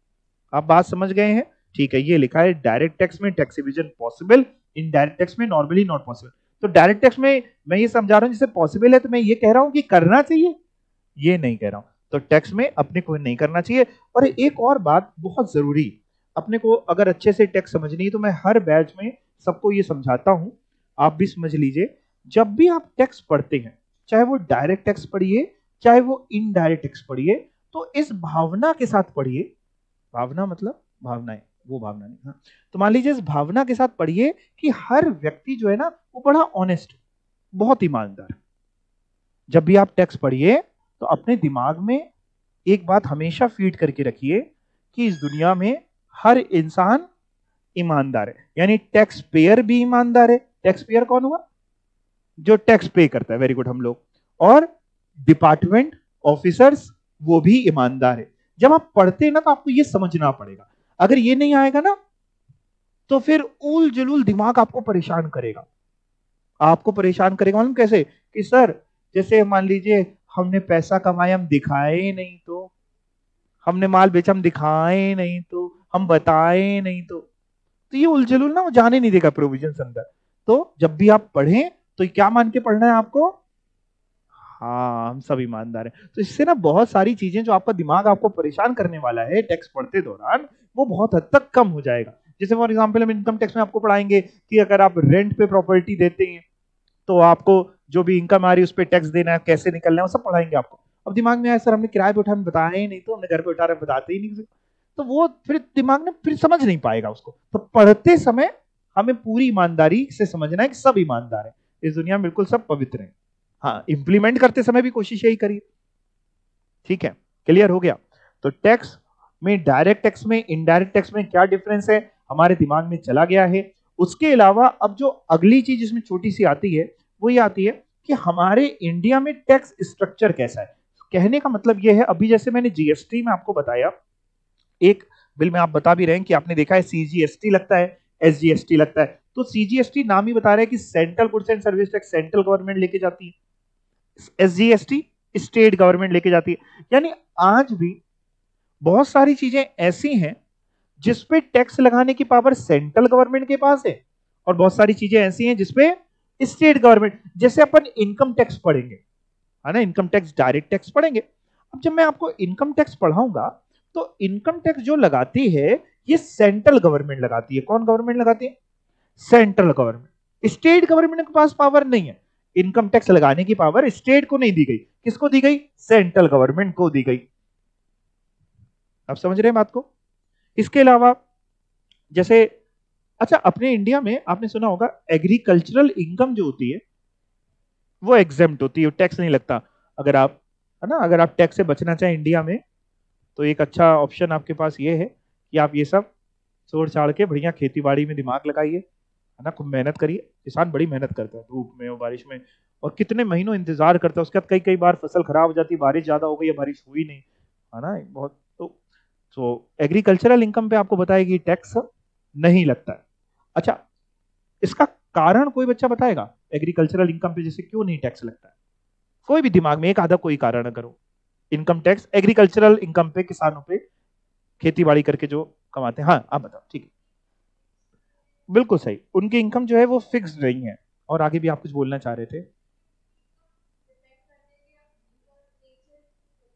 आप बात समझ गए हैं? ठीक है, ये लिखा है डायरेक्ट टैक्स में tax evasion possible, indirect tax में नॉर्मली नॉट पॉसिबल। तो डायरेक्ट टैक्स में मैं ये समझा रहा हूं जिसे पॉसिबल है, तो मैं ये कह रहा हूं कि करना चाहिए, ये नहीं कह रहा हूं। तो टैक्स में अपने को नहीं करना चाहिए। और एक और बात बहुत जरूरी, अपने को अगर अच्छे से टैक्स समझनी है तो मैं हर बैच में सबको ये समझाता हूं, आप भी समझ लीजिए। जब भी आप टैक्स पढ़ते हैं, चाहे वो डायरेक्ट टैक्स पढ़िए चाहे वो इनडायरेक्ट टैक्स पढ़िए, तो इस भावना के साथ पढ़िए, भावना मतलब भावनाएं, वो भावना नहीं, हाँ। तो मान लीजिए इस भावना के साथ पढ़िए कि हर व्यक्ति जो है ना वो बड़ा ऑनेस्ट, बहुत ईमानदार। जब भी आप टैक्स पढ़िए तो अपने दिमाग में एक बात हमेशा फीड करके रखिए कि इस दुनिया में हर इंसान ईमानदार है, यानी टैक्स पेयर भी ईमानदार है। टैक्स पेयर कौन हुआ? जो टैक्स पे करता है, वेरी गुड, हम लोग। और डिपार्टमेंट ऑफिसर्स वो भी ईमानदार है। जब आप पढ़ते हैं ना तो आपको ये समझना पड़ेगा, अगर ये नहीं आएगा ना तो फिर उल जुलूल दिमाग आपको परेशान करेगा। आपको परेशान करेगा मालूम कैसे? कि सर जैसे मान लीजिए हमने पैसा कमाया, हम दिखाए नहीं, तो हमने माल बेचा, हम दिखाए नहीं, तो हम बताए नहीं, तो ये उलझुल ना वो जाने नहीं देगा प्रोविजन अंदर। तो जब भी आप पढ़ें तो क्या मान के पढ़ना है आपको? हाँ, हम सब ईमानदार हैं। तो इससे ना बहुत सारी चीजें जो आपका दिमाग आपको परेशान करने वाला है टैक्स पढ़ते दौरान, वो बहुत हद तक कम हो जाएगा। जैसे फॉर एग्जांपल हम इनकम टैक्स में आपको पढ़ाएंगे कि अगर आप रेंट पे प्रॉपर्टी देते हैं तो आपको जो भी इनकम आ रही है उस पर टैक्स देना है, कैसे निकलना है, वो सब पढ़ाएंगे आपको। अब दिमाग में आया सर हमने किराए पे उठाने बताया ही नहीं, तो हमने घर पे उठा रहे बताते ही नहीं, तो वो फिर दिमाग में फिर समझ नहीं पाएगा उसको। तो पढ़ते समय हमें पूरी ईमानदारी से समझना है कि सब ईमानदार है इस दुनिया में, बिल्कुल सब पवित्र है। हाँ, इंप्लीमेंट करते समय भी कोशिश यही करिए। ठीक है, क्लियर हो गया। तो टैक्स में, डायरेक्ट टैक्स में, इनडायरेक्ट टैक्स में क्या डिफरेंस है हमारे दिमाग में चला गया है। उसके अलावा अब जो अगली चीज इसमें छोटी सी आती है वो ये आती है कि हमारे इंडिया में टैक्स स्ट्रक्चर कैसा है। कहने का मतलब ये है, अभी जैसे मैंने जीएसटी में आपको बताया, एक बिल में आप बता भी रहे हैं कि आपने देखा है सीजीएसटी लगता है, एसजीएसटी लगता है। तो सीजीएसटी नाम ही बता रहा है कि central goods and service tax central government लेके जाती है, एसजीएसटी स्टेट गवर्नमेंट लेके जाती है। यानी आज भी बहुत सारी चीजें ऐसी हैं जिसपे टैक्स लगाने की पावर सेंट्रल गवर्नमेंट के पास है, और बहुत सारी चीजें ऐसी हैं जिसपे स्टेट गवर्नमेंट, जैसे अपन इनकम टैक्स पढ़ेंगे, है ना, इनकम टैक्स, डायरेक्ट टैक्स पढ़ेंगे। अब जब मैं आपको इनकम टैक्स पढ़ाऊंगा तो इनकम टैक्स जो लगाती है ये सेंट्रल गवर्नमेंट लगाती है। कौन गवर्नमेंट लगाती है? Central government. स्टेट गवर्नमेंट के पास पावर नहीं है, इनकम टैक्स लगाने की पावर स्टेट को नहीं दी गई। किसको दी गई? सेंट्रल गवर्नमेंट को दी गई। आप समझ रहे हैं बात को? इसके अलावा जैसे, अच्छा, अपने इंडिया में आपने सुना होगा एग्रीकल्चरल इनकम जो होती है वो एग्जेम्प्ट होती है, टैक्स नहीं लगता। अगर आप, है ना, अगर आप टैक्स से बचना चाहें इंडिया में, तो एक अच्छा ऑप्शन आपके पास ये है कि आप ये सब छोड़ छाड़ के बढ़िया खेती बाड़ी में दिमाग लगाइए, है ना, खूब मेहनत करिए। किसान बड़ी मेहनत करता है धूप में और बारिश में, और कितने महीनों इंतजार करता है, उसके बाद कई कई बार फसल खराब हो जाती है, बारिश ज्यादा हो गई या बारिश हुई नहीं, है ना, बहुत। तो एग्रीकल्चरल इनकम पे आपको बताया कि टैक्स नहीं लगता है। अच्छा, इसका कारण कोई बच्चा बताएगा? एग्रीकल्चरल इनकम पे जैसे क्यों नहीं टैक्स लगता है? कोई भी दिमाग में एक आधा कोई कारण करो। इनकम टैक्स एग्रीकल्चरल इनकम पे, किसानों पे, खेती बाड़ी करके जो कमाते हैं। हाँ, आप बताओ। ठीक है, बिल्कुल सही, उनकी इनकम जो है वो फिक्स नहीं है। और आगे भी आप कुछ बोलना चाह रहे थे?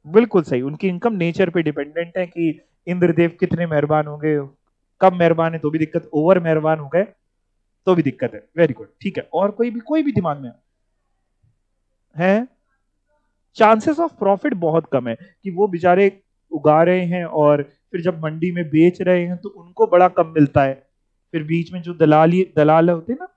बिल्कुल सही, उनकी इनकम नेचर पे डिपेंडेंट है कि इंद्रदेव कितने मेहरबान होंगे, कम मेहरबान है तो भी दिक्कत, ओवर मेहरबान हो गए तो भी दिक्कत है। वेरी गुड, ठीक है। और कोई भी दिमाग में है? चांसेस ऑफ प्रॉफिट बहुत कम है कि वो बेचारे उगा रहे हैं और फिर जब मंडी में बेच रहे हैं तो उनको बड़ा कम मिलता है। फिर बीच में जो दलाल होते हैं ना,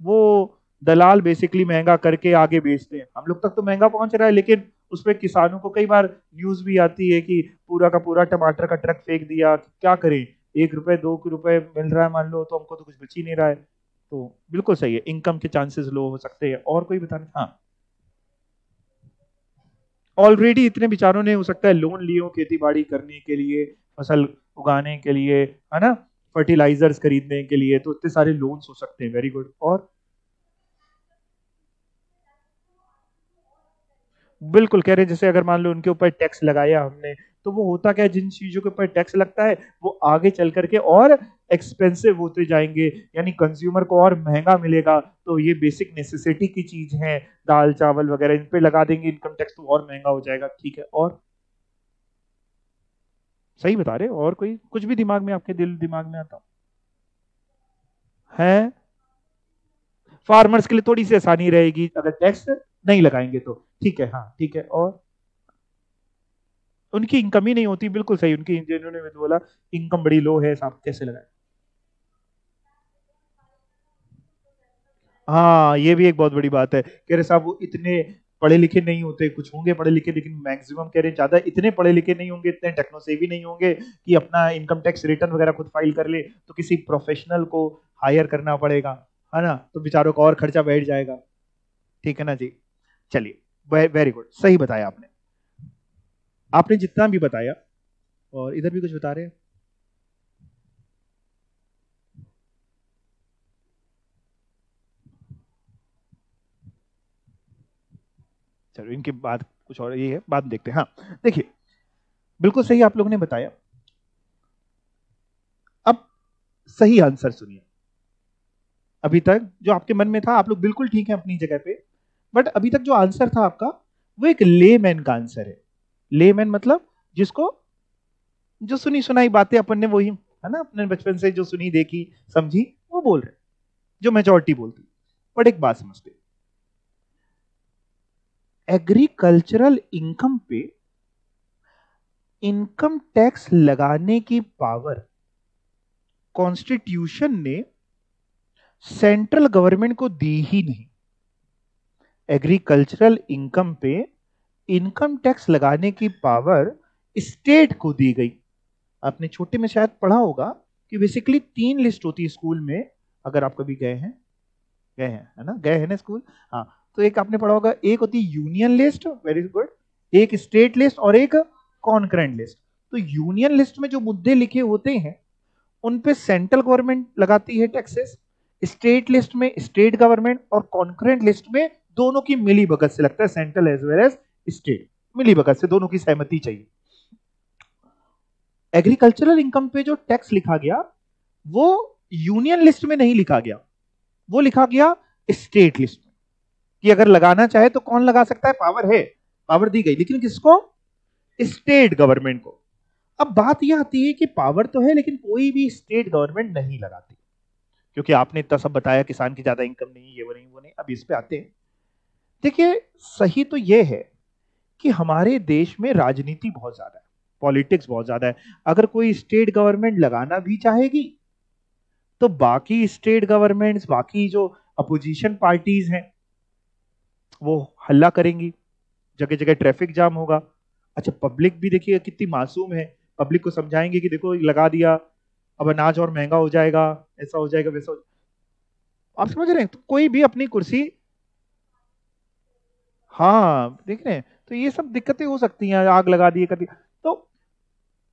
वो दलाल बेसिकली महंगा करके आगे बेचते हैं। हम लोग तक तो महंगा पहुंच रहा है, लेकिन उस पर किसानों को कई बार न्यूज भी आती है कि पूरा का पूरा टमाटर का ट्रक फेंक दिया, क्या करें, 1 रुपए 2 रुपए मिल रहा है मान लो, तो हमको तो कुछ बच ही नहीं रहा है। तो बिल्कुल सही है, इनकम के चांसेस लो हो सकते हैं। और कोई बताना? हाँ, ऑलरेडी इतने बेचारों ने हो सकता है लोन लिए हो खेती बाड़ी करने के लिए, फसल उगाने के लिए, है ना, फर्टिलाइजर्स खरीदने के लिए, तो इतने सारे लोन्स हो सकते हैं। Very good. और बिल्कुल कह रहे हैं, जैसे अगर मान लो उनके ऊपर टैक्स लगाया हमने, तो वो होता क्या है, जिन चीजों के ऊपर टैक्स लगता है वो आगे चल करके और एक्सपेंसिव होते जाएंगे, यानी कंज्यूमर को और महंगा मिलेगा। तो ये बेसिक नेसेसिटी की चीज है, दाल चावल वगैरह, इन पे लगा देंगे इनकम टैक्स तो और महंगा हो जाएगा। ठीक है, और सही बता रहे हो। और कोई कुछ भी दिमाग में, आपके दिमाग में आता है? फार्मर्स के लिए थोड़ी सी आसानी रहेगी अगर टैक्स नहीं लगाएंगे तो। ठीक है, हाँ ठीक है। और उनकी इनकम ही नहीं होती, बिल्कुल सही, उनकी, जिन्होंने बोला इनकम बड़ी लो है, साहब कैसे लगाए? हाँ, ये भी एक बहुत बड़ी बात है, कह रहे साहब वो इतने पढ़े लिखे नहीं होते, कुछ होंगे पढ़े लिखे लेकिन मैक्सिमम कह रहे ज्यादा इतने पढ़े लिखे नहीं होंगे, इतने टेक्नो सेवी नहीं होंगे कि अपना इनकम टैक्स रिटर्न वगैरह खुद फाइल कर ले, तो किसी प्रोफेशनल को हायर करना पड़ेगा, है ना, तो बेचारों का और खर्चा बैठ जाएगा। ठीक है ना जी। चलिए, वेरी गुड, सही बताया आपने। आपने जितना भी बताया, और इधर भी कुछ बता रहे हैं। चलो, इनके बाद कुछ और ये है, बाद में देखते हैं। हाँ, देखिए, बिल्कुल सही आप लोगों ने बताया। अब सही आंसर सुनिए। अभी तक जो आपके मन में था, आप लोग बिल्कुल ठीक है अपनी जगह पे, बट अभी तक जो आंसर था आपका वो एक लेमैन का आंसर है। लेमैन मतलब जिसको, जो सुनी सुनाई बातें अपन ने वही, है ना, अपने बचपन से जो सुनी देखी समझी वो बोल रहे, जो मेजोरिटी बोलती। बट एक बात समझते, एग्रीकल्चरल इनकम पे इनकम टैक्स लगाने की पावर कॉन्स्टिट्यूशन ने सेंट्रल गवर्नमेंट को दी ही नहीं। एग्रीकल्चरल इनकम पे इनकम टैक्स लगाने की पावर स्टेट को दी गई। आपने छोटे में शायद पढ़ा होगा कि बेसिकली 3 लिस्ट होती है स्कूल में, अगर आप कभी गए हैं है ना, गए हैं ना स्कूल, हाँ। तो एक आपने पढ़ा होगा, एक होती है यूनियन लिस्ट, वेरी गुड, एक स्टेट लिस्ट और एक कॉन्करेंट लिस्ट। तो यूनियन लिस्ट में जो मुद्दे लिखे होते हैं उन पे सेंट्रल गवर्नमेंट लगाती है टैक्सेस, स्टेट लिस्ट में स्टेट गवर्नमेंट, और कॉन्करेंट लिस्ट में दोनों की मिली भगत से लगता है, central as well as state, मिली भगत से, दोनों की सहमति चाहिए। एग्रीकल्चरल इनकम पे जो टैक्स लिखा गया वो यूनियन लिस्ट में नहीं लिखा गया, वो लिखा गया स्टेट लिस्ट में, कि अगर लगाना चाहे तो कौन लगा सकता है, पावर है, पावर दी गई, लेकिन किसको, स्टेट गवर्नमेंट को। अब बात यह आती है कि पावर तो है लेकिन कोई भी स्टेट गवर्नमेंट नहीं लगाती, क्योंकि आपने इतना सब बताया किसान की ज्यादा इनकम नहीं, ये वो नहीं वो नहीं। अब इस पे आते हैं। देखिए, सही तो यह है कि हमारे देश में राजनीति बहुत ज्यादा है, पॉलिटिक्स बहुत ज्यादा है। अगर कोई स्टेट गवर्नमेंट लगाना भी चाहेगी तो बाकी स्टेट गवर्नमेंट्स, बाकी जो अपोजिशन पार्टीज हैं वो हल्ला करेंगी, जगह जगह ट्रैफिक जाम होगा। अच्छा, पब्लिक भी देखिए कितनी मासूम है, पब्लिक को समझाएंगे कि देखो लगा दिया, अब अनाज और महंगा हो जाएगा, ऐसा हो जाएगा, वैसा हो। आप समझ रहे हैं, तो कोई भी अपनी कुर्सी, हाँ देख रहे हैं, तो ये सब दिक्कतें हो सकती हैं, आग लगा दी कर दी, तो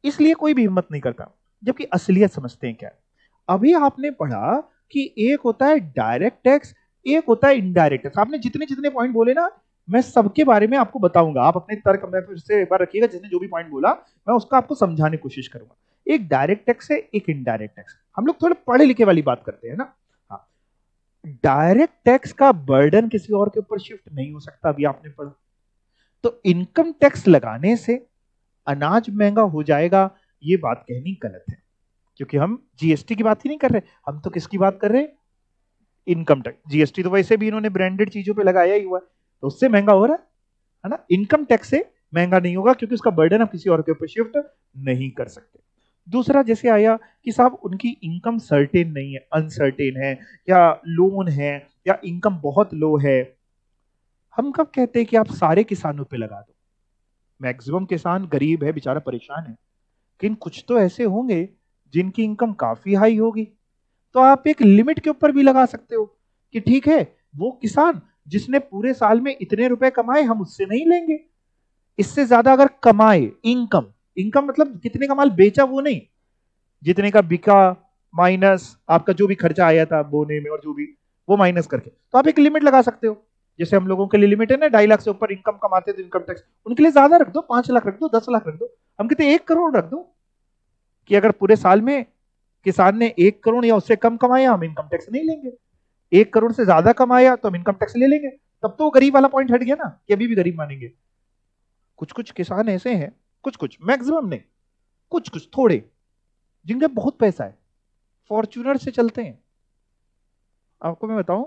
इसलिए कोई भी हिम्मत नहीं करता। जबकि असलियत समझते हैं क्या है। अभी आपने पढ़ा कि एक होता है डायरेक्ट टैक्स, एक होता है इनडायरेक्ट टैक्स। आपने जितने जितने पॉइंट बोले ना, मैं सबके बारे में आपको बताऊंगा, आप अपने तर्क में फिर से एक बार रखिएगा, जिसने जो भी पॉइंट बोला मैं उसका आपको समझाने की कोशिश करूंगा। एक डायरेक्ट टैक्स है, एक इनडायरेक्ट टैक्स। हम लोग थोड़े पढ़े लिखे वाली बात करते हैं ना। हाँ, डायरेक्ट टैक्स का बर्डन किसी और के ऊपर शिफ्ट नहीं हो सकता, अभी आपने पढ़ा। तो इनकम टैक्स लगाने से अनाज महंगा हो जाएगा, ये बात कहनी गलत है, क्योंकि हम जीएसटी की बात ही नहीं कर रहे, हम तो किसकी बात कर रहे हैं, इनकम टैक्स। जीएसटी तो वैसे भी इन्होंने ब्रांडेड चीजों पे लगाया ही हुआ है, तो उससे महंगा हो रहा है ना। इनकम टैक्स से महंगा नहीं होगा, क्योंकि उसका बर्डन आप किसी और के ऊपर शिफ्ट नहीं कर सकते। दूसरा, जैसे आया कि साहब उनकी इनकम सर्टेन नहीं है, अनसर्टेन है, या लोन है, या इनकम बहुत लो है। हम कब कहते हैं कि आप सारे किसानों पे लगा दो, मैक्सिमम किसान गरीब है, बेचारा परेशान है, लेकिन कुछ तो ऐसे होंगे जिनकी इनकम काफी हाई होगी, तो आप एक लिमिट के ऊपर भी लगा सकते हो कि ठीक है, वो किसान जिसने पूरे साल में इतने रुपए कमाए हम उससे नहीं लेंगे, इससे ज्यादा अगर कमाए, इनकम, इनकम मतलब कितने का माल बेचा वो नहीं, जितने का बिका माइनस आपका जो भी खर्चा आया था बोने में और जो भी, वो माइनस करके, तो आप एक लिमिट लगा सकते हो। जैसे हम लोगों के लिए लिमिट है ना, 2.5 लाख से ऊपर इनकम कमाते तो इनकम टैक्स, उनके लिए ज्यादा रख दो, 5 लाख रख दो, 10 लाख रख दो, हम कहते 1 करोड़ रख दो, कि अगर पूरे साल में किसान ने 1 करोड़ या उससे कम कमाया हम इनकम टैक्स नहीं लेंगे, 1 करोड़ से ज्यादा कमाया तो हम इनकम टैक्स ले लेंगे। तब तो गरीब वाला पॉइंट हट गया ना, कि अभी भी गरीब मानेंगे। कुछ कुछ किसान ऐसे हैं, कुछ कुछ, मैक्सिमम नहीं, कुछ कुछ थोड़े, जिनका बहुत पैसा है, फॉर्च्यूनर से चलते हैं। आपको मैं बताऊं,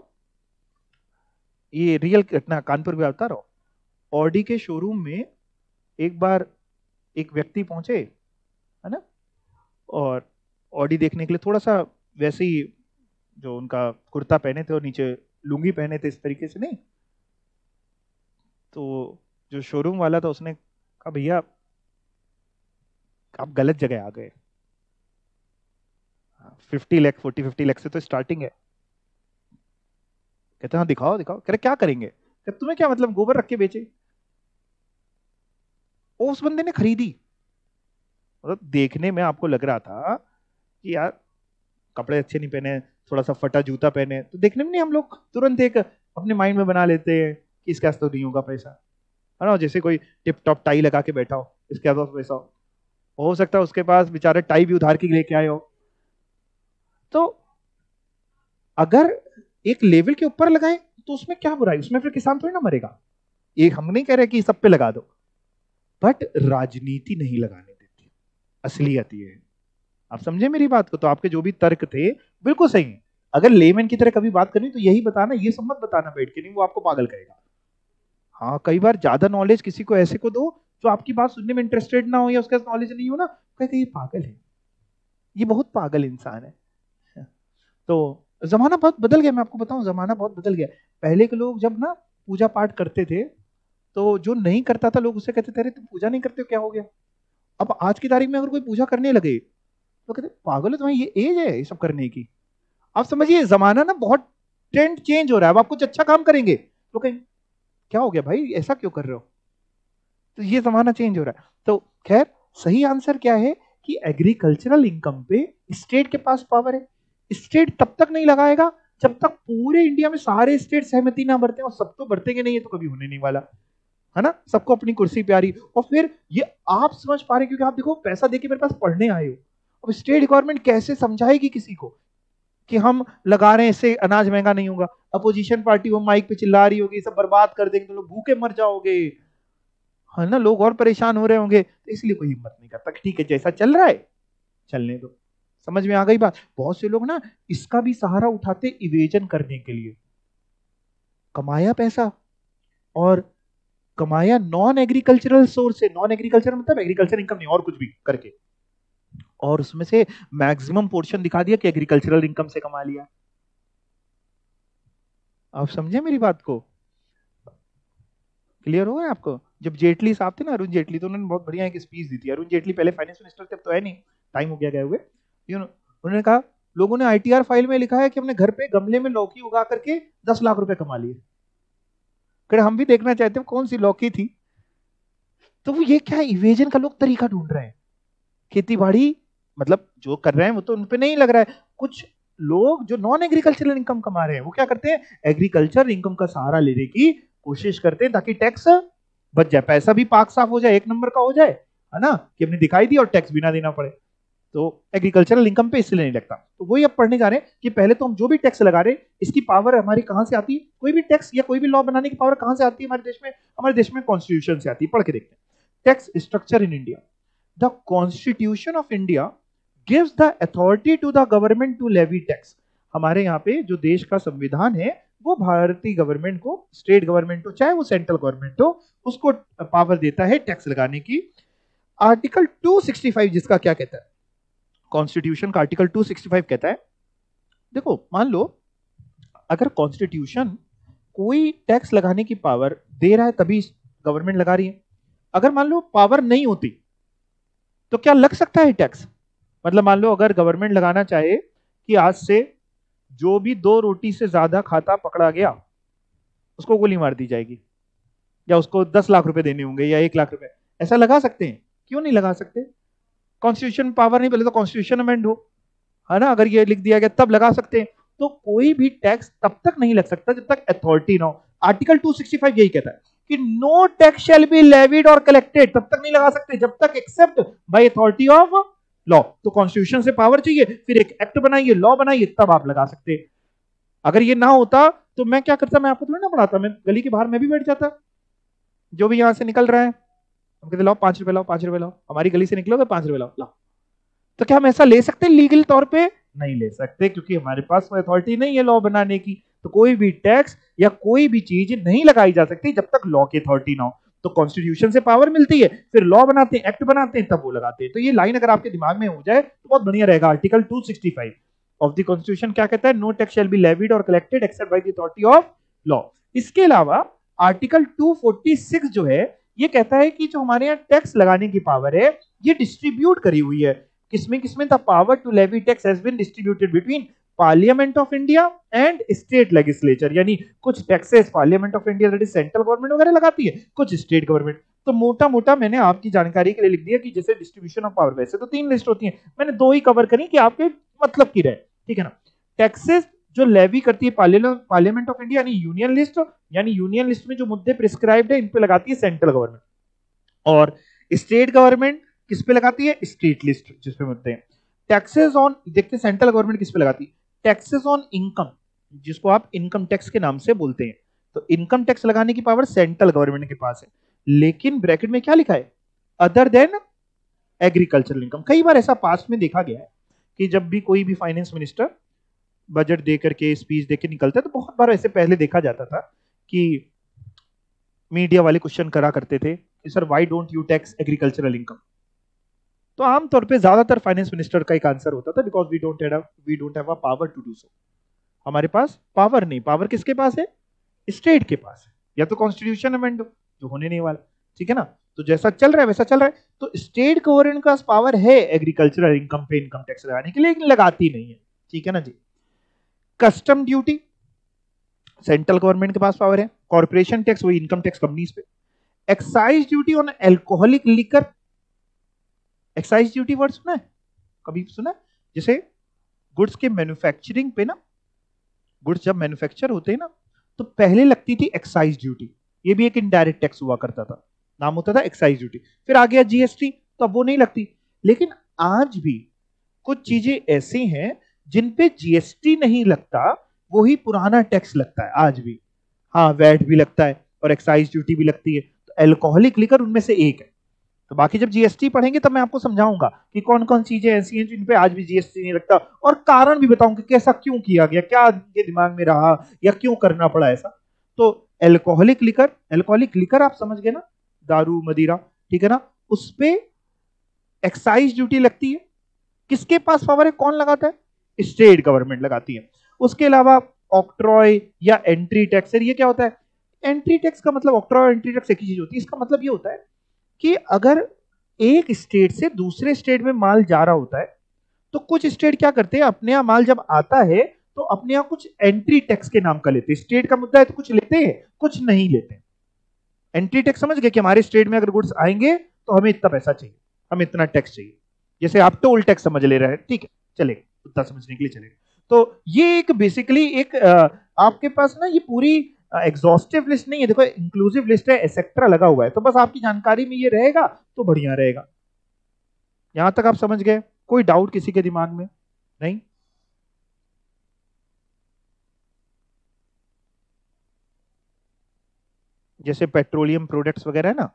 ये रियल घटना, कानपुर में बता रहा हूं। ऑडी के शोरूम में एक बार एक व्यक्ति पहुंचे, है ना, और ऑडी देखने के लिए, थोड़ा सा वैसे ही जो उनका कुर्ता पहने थे और नीचे लुंगी पहने थे, इस तरीके से नहीं। तो जो शोरूम वाला था उसने कहा, भैया आप गलत जगह आ गए, 50 लाख 40-50 लाख से तो स्टार्टिंग है। कहते हाँ दिखाओ दिखाओ, कह रहे क्या करेंगे, कहते तुम्हें क्या मतलब, गोबर रख के बेचे। उस बंदे ने खरीदी, मतलब देखने में आपको लग रहा था कि यार कपड़े अच्छे नहीं पहने, थोड़ा सा फटा जूता पहने, तो देखने में नहीं, हम लोग तुरंत एक अपने माइंड में बना लेते हैं कि इसके पास तो नहीं होगा पैसा, है ना। जैसे कोई टिप टॉप टाई लगा के बैठा हो, इसके पास पैसा हो सकता है उसके पास बेचारे टाई भी उधार की लेके आए हो। तो अगर एक लेवल के ऊपर लगाए तो उसमें क्या बुराई, उसमें फिर किसान थोड़ी ना मरेगा। एक हम नहीं कह रहे कि सब पे लगा दो, बट राजनीति नहीं लगाने देती, असलियत ये है। आप समझे मेरी बात को। तो आपके जो भी तर्क थे बिल्कुल सही है। अगर लेमैन की तरह कभी बात करनी तो यही बताना, ये सब मत बताना बैठ के, नहीं वो आपको पागल करेगा। हाँ, कई बार ज्यादा नॉलेज किसी को ऐसे को दो जो आपकी बात सुनने में इंटरेस्टेड ना हो या उसके पास नॉलेज नहीं हो ना, कहे ये पागल है, ये बहुत पागल इंसान है। तो जमाना बहुत बदल गया, मैं आपको बताऊं, जमाना बहुत बदल गया। पहले के लोग जब ना पूजा पाठ करते थे, तो जो नहीं करता था लोग उससे कहते थे अरे तुम पूजा नहीं करते हो, क्या हो गया। अब आज की तारीख में अगर कोई पूजा करने लगे तो कहते पागल है, तुम्हारी ये एज है ये सब करने की। आप समझिए जमाना ना बहुत ट्रेंड चेंज हो रहा है। अब आप कुछ अच्छा काम करेंगे तो कहें क्या हो गया भाई, ऐसा क्यों कर रहे हो। तो ये जमाना चेंज हो रहा है। तो खैर, सही आंसर क्या है कि एग्रीकल्चरल इनकम पे स्टेट के पास पावर है। स्टेट तब तक नहीं लगाएगा जब तक पूरे इंडिया में सारे स्टेट सहमति ना बरते, और सब तो बरतेंगे नहीं, ये तो कभी होने नहीं वाला है ना। सबको अपनी कुर्सी प्यारी। और फिर ये आप समझ पा रहे, क्योंकि आप देखो पैसा देके मेरे पास पढ़ने आए हो। अब स्टेट गवर्नमेंट कैसे समझाएगी किसी को कि हम लगा रहे हैं इससे अनाज महंगा नहीं होगा। अपोजिशन पार्टी वो माइक पे चिल्ला रही होगी सब बर्बाद कर देंगे तो लोग भूखे मर जाओगे, है ना, लोग और परेशान हो रहे होंगे, तो इसलिए कोई हिम्मत नहीं करता कि ठीक है जैसा चल रहा है चलने दो। समझ में आ गई बात। बहुत से लोग ना इसका भी सहारा उठाते इवेजन करने के लिए। कमाया पैसा, और कमाया नॉन एग्रीकल्चरल सोर्स से, नॉन एग्रीकल्चर मतलब एग्रीकल्चर इनकम नहीं और कुछ भी करके, और उसमें से मैक्सिमम पोर्शन दिखा दिया कि एग्रीकल्चरल इनकम से कमा लिया। आप समझे मेरी बात को, क्लियर हो गया आपको। जब जेटली साहब थे ना, अरुण जेटली, तो उन्होंने बहुत बढ़िया एक स्पीच दी थी। अरुण जेटली पहले फाइनेंस मिनिस्टर थे, अब तो है नहीं, टाइम हो गया गए हुए। उन्होंने कहा लोगों ने आईटीआर फाइल में लिखा है कि हमने घर पे गमले में लौकी उगा करके 10 लाख रुपए कमा लिए। कहे हम भी देखना चाहते हैं कौन सी लौकी थी। तो वो ये क्या इवेजन का लोग तरीका ढूंढ रहे हैं। खेती बाड़ी मतलब जो कर रहे हैं वो तो उन पे नहीं लग रहा है। कुछ लोग जो नॉन एग्रीकल्चरल इनकम कमा रहे हैं वो क्या करते हैं, एग्रीकल्चर इनकम का सहारा लेने की कोशिश करते हैं ताकि टैक्स बच जाए, पैसा भी पाक साफ हो जाए, एक नंबर का हो जाए, है ना, कि हमने दिखाई दी और टैक्स भी ना देना पड़े। तो एग्रीकल्चरल इनकम पे इसलिए नहीं लगता। तो वही अब पढ़ने जा रहे हैं कि पहले तो हम जो भी टैक्स लगा रहे हैं इसकी पावर हमारी कहां से आती है। कोई भी टैक्स या कोई भी लॉ बनाने की पावर कहां से आती है हमारे देश में कॉन्स्टिट्यूशन से आती है। पढ़ के देखते हैं। Tax structure in India. The constitution of India gives the authority to the government to levy tax. हमारे यहाँ पे जो देश का संविधान है वो भारतीय गवर्नमेंट को, स्टेट गवर्नमेंट हो चाहे वो सेंट्रल गवर्नमेंट हो, उसको पावर देता है टैक्स लगाने की। आर्टिकल 265 जिसका क्या कहता है, कॉन्स्टिट्यूशन का आर्टिकल 265 कहता है, देखो मान लो अगर कॉन्स्टिट्यूशन कोई टैक्स लगाने की पावर दे रहा है तभी गवर्नमेंट लगा रही है। अगर मान लो पावर नहीं होती तो क्या लग सकता है टैक्स। मतलब मान लो अगर गवर्नमेंट लगाना चाहे कि आज से जो भी 2 रोटी से ज्यादा खाता पकड़ा गया उसको गोली मार दी जाएगी, या उसको 10 लाख रुपए देने होंगे या 1 लाख रुपए, ऐसा लगा सकते हैं। क्यों नहीं लगा सकते, कॉन्स्टिट्यूशन पावर नहीं, पहले तो कॉन्स्टिट्यूशन अमेंड हो, है ना, अगर ये लिख दिया गया तब लगा सकते हैं। तो कोई भी टैक्स तब तक नहीं लग सकता जब तक अथॉरिटी ना हो। आर्टिकल 265 यही कहता है कि no tax shall be levied और कलेक्टेड, तब तक नहीं लगा सकते जब तक except by authority of law. तो कॉन्स्टिट्यूशन से पावर चाहिए, फिर एक एक्ट बनाइए, लॉ बनाइए, तब आप लगा सकते। अगर ये ना होता तो मैं क्या करता, मैं आपको थोड़ी ना पढ़ाता, मैं गली के बाहर मैं भी बैठ जाता। जो भी यहां से निकल रहा है हम कहते लाओ 5 रुपए लाओ, 5 रुपए लाओ, हमारी गली से निकलोगे 5 रुपए लाओ लाओ। तो क्या हम ऐसा ले सकते हैं लीगल तौर पे, नहीं ले सकते, क्योंकि हमारे पास कोई अथॉरिटी नहीं है लॉ बनाने की। तो कोई भी टैक्स या कोई भी चीज नहीं लगाई जा सकती जब तक लॉ की अथॉरिटी ना हो। तो कॉन्स्टिट्यूशन से पावर मिलती है, फिर लॉ बनाते हैं, एक्ट बनाते हैं, तब वो लगाते हैं। तो ये लाइन अगर आपके दिमाग में हो जाए तो बहुत बढ़िया रहेगा। आर्टिकल 265 ऑफ द कॉन्स्टिट्यूशन क्या कहता है, no tax shall be levied और collected except by the authority of law. इसके अलावा आर्टिकल 246 जो है ये कहता है कि जो हमारे यहाँ टैक्स लगाने की पावर है ये डिस्ट्रीब्यूट करी हुई है। किसमें किसमें, the power to levy tax has been distributed between parliament of India and state legislature. यानी कुछ taxes parliament of India that is central government वगैरह लगाती है, कुछ स्टेट गवर्नमेंट। तो मोटा मोटा मैंने आपकी जानकारी के लिए लिख दिया कि जैसे डिस्ट्रीब्यूशन ऑफ पावर, वैसे तो 3 लिस्ट होती है, मैंने 2 ही कवर करी कि आपके मतलब की रहे, ठीक है ना। टैक्सेस जो लेवी करती है पार्लियामेंट ऑफ इंडिया यानी यूनियन लिस्ट, यानी यूनियन लिस्ट में जो मुद्दे प्रिस्क्राइब्ड है इन पे लगाती है सेंट्रल गवर्नमेंट। और स्टेट गवर्नमेंट किस पे लगाती है, स्टेट लिस्ट जिसपे मुद्दे हैं। टैक्सेस ऑन, देखते सेंट्रल गवर्नमेंट किस पे लगाती है, टैक्सेस ऑन इनकम, जिसको आप इनकम टैक्स के नाम से बोलते हैं। तो इनकम टैक्स लगाने की पावर सेंट्रल गवर्नमेंट के पास है, लेकिन ब्रैकेट में क्या लिखा है, अदर देन एग्रीकल्चरल इनकम। कई बार ऐसा पास्ट में देखा गया है कि जब भी कोई भी फाइनेंस मिनिस्टर बजट दे करके स्पीच दे के निकलता है तो बहुत बार ऐसे पहले देखा जाता था कि मीडिया वाले क्वेश्चन करा करते थे कि sir why don't you tax agricultural income, तो आमतौर पे ज्यादातर फाइनेंस मिनिस्टर का एक आंसर होता था because we don't have a power to do so. हमारे पास पावर नहीं, पावर किसके पास है? स्टेट के पास है, या तो कॉन्स्टिट्यूशन अमेंड जो होने नहीं वाला, ठीक है ना। तो जैसा चल रहा है वैसा चल रहा है। तो स्टेट गवर्नमेंट के पास पावर है एग्रीकल्चरल इनकम पे इनकम टैक्स लगाने के लिए, लेकिन लगाती नहीं है, ठीक है ना जी। कस्टम ड्यूटी सेंट्रल गवर्नमेंट के पास पावर है। कॉर्पोरेशन टैक्स वही इनकम टैक्स कंपनीज पे। Excise duty on alcoholic liquor, excise duty word सुना है कभी? सुना है? जैसे गुड्स के मैन्युफैक्चरिंग पे ना, गुड्स जब मैन्युफैक्चर होते हैं ना तो पहले लगती थी एक्साइज ड्यूटी, ये भी एक इनडायरेक्ट टैक्स हुआ करता था, नाम होता था एक्साइज ड्यूटी। फिर आ गया जीएसटी, तो अब वो नहीं लगती। लेकिन आज भी कुछ चीजें ऐसी हैं जिन पे जीएसटी नहीं लगता, वही पुराना टैक्स लगता है आज भी। हाँ, वैट भी लगता है और एक्साइज ड्यूटी भी लगती है, तो एल्कोहलिक लिकर उनमें से एक है। तो बाकी जब जीएसटी पढ़ेंगे तब मैं आपको समझाऊंगा कि कौन कौन चीजें ऐसी हैं जिन पे आज भी जीएसटी नहीं लगता, और कारण भी बताऊंगा कि कैसा क्यों किया गया, क्या इनके दिमाग में रहा या क्यों करना पड़ा ऐसा। तो एल्कोहलिक लिकर आप समझ गए ना, दारू मदिरा, ठीक है ना, उस पे एक्साइज ड्यूटी लगती है। किसके पास पावर है, कौन लगाता है? स्टेट गवर्नमेंट लगाती है। उसके अलावा ऑक्ट्रॉय या एंट्री टैक्स, ये क्या होता है? एंट्री टैक्स का मतलब, ऑक्ट्रॉय और एंट्री टैक्स एक ही चीज होती है। इसका मतलब ये होता है कि अगर एक स्टेट से दूसरे स्टेट में माल जा रहा होता है तो कुछ स्टेट क्या करते हैं, अपने यहां माल जब आता है तो अपने यहां कुछ एंट्री टैक्स के नाम का लेते हैं। स्टेट का मुद्दा है तो कुछ लेते हैं, कुछ नहीं लेते। एंट्री टैक्स समझ गए कि हमारे स्टेट में अगर गुड्स आएंगे तो हमें इतना पैसा चाहिए, हमें इतना टैक्स चाहिए। जैसे आप टोल टैक्स समझ ले रहे हैं, ठीक है, चलेगा, उतना समझने के लिए चलेगा। तो ये एक बेसिकली एक आपके पास ना ये पूरी एग्जॉस्टिव लिस्ट नहीं है, देखो इंक्लूसिव लिस्ट है, एसेक्ट्रा लगा हुआ है, तो बस आपकी जानकारी में ये रहेगा तो बढ़िया रहेगा। यहां तक आप समझ गए? कोई डाउट किसी के दिमाग में? नहीं? जैसे पेट्रोलियम प्रोडक्ट्स वगैरह है ना,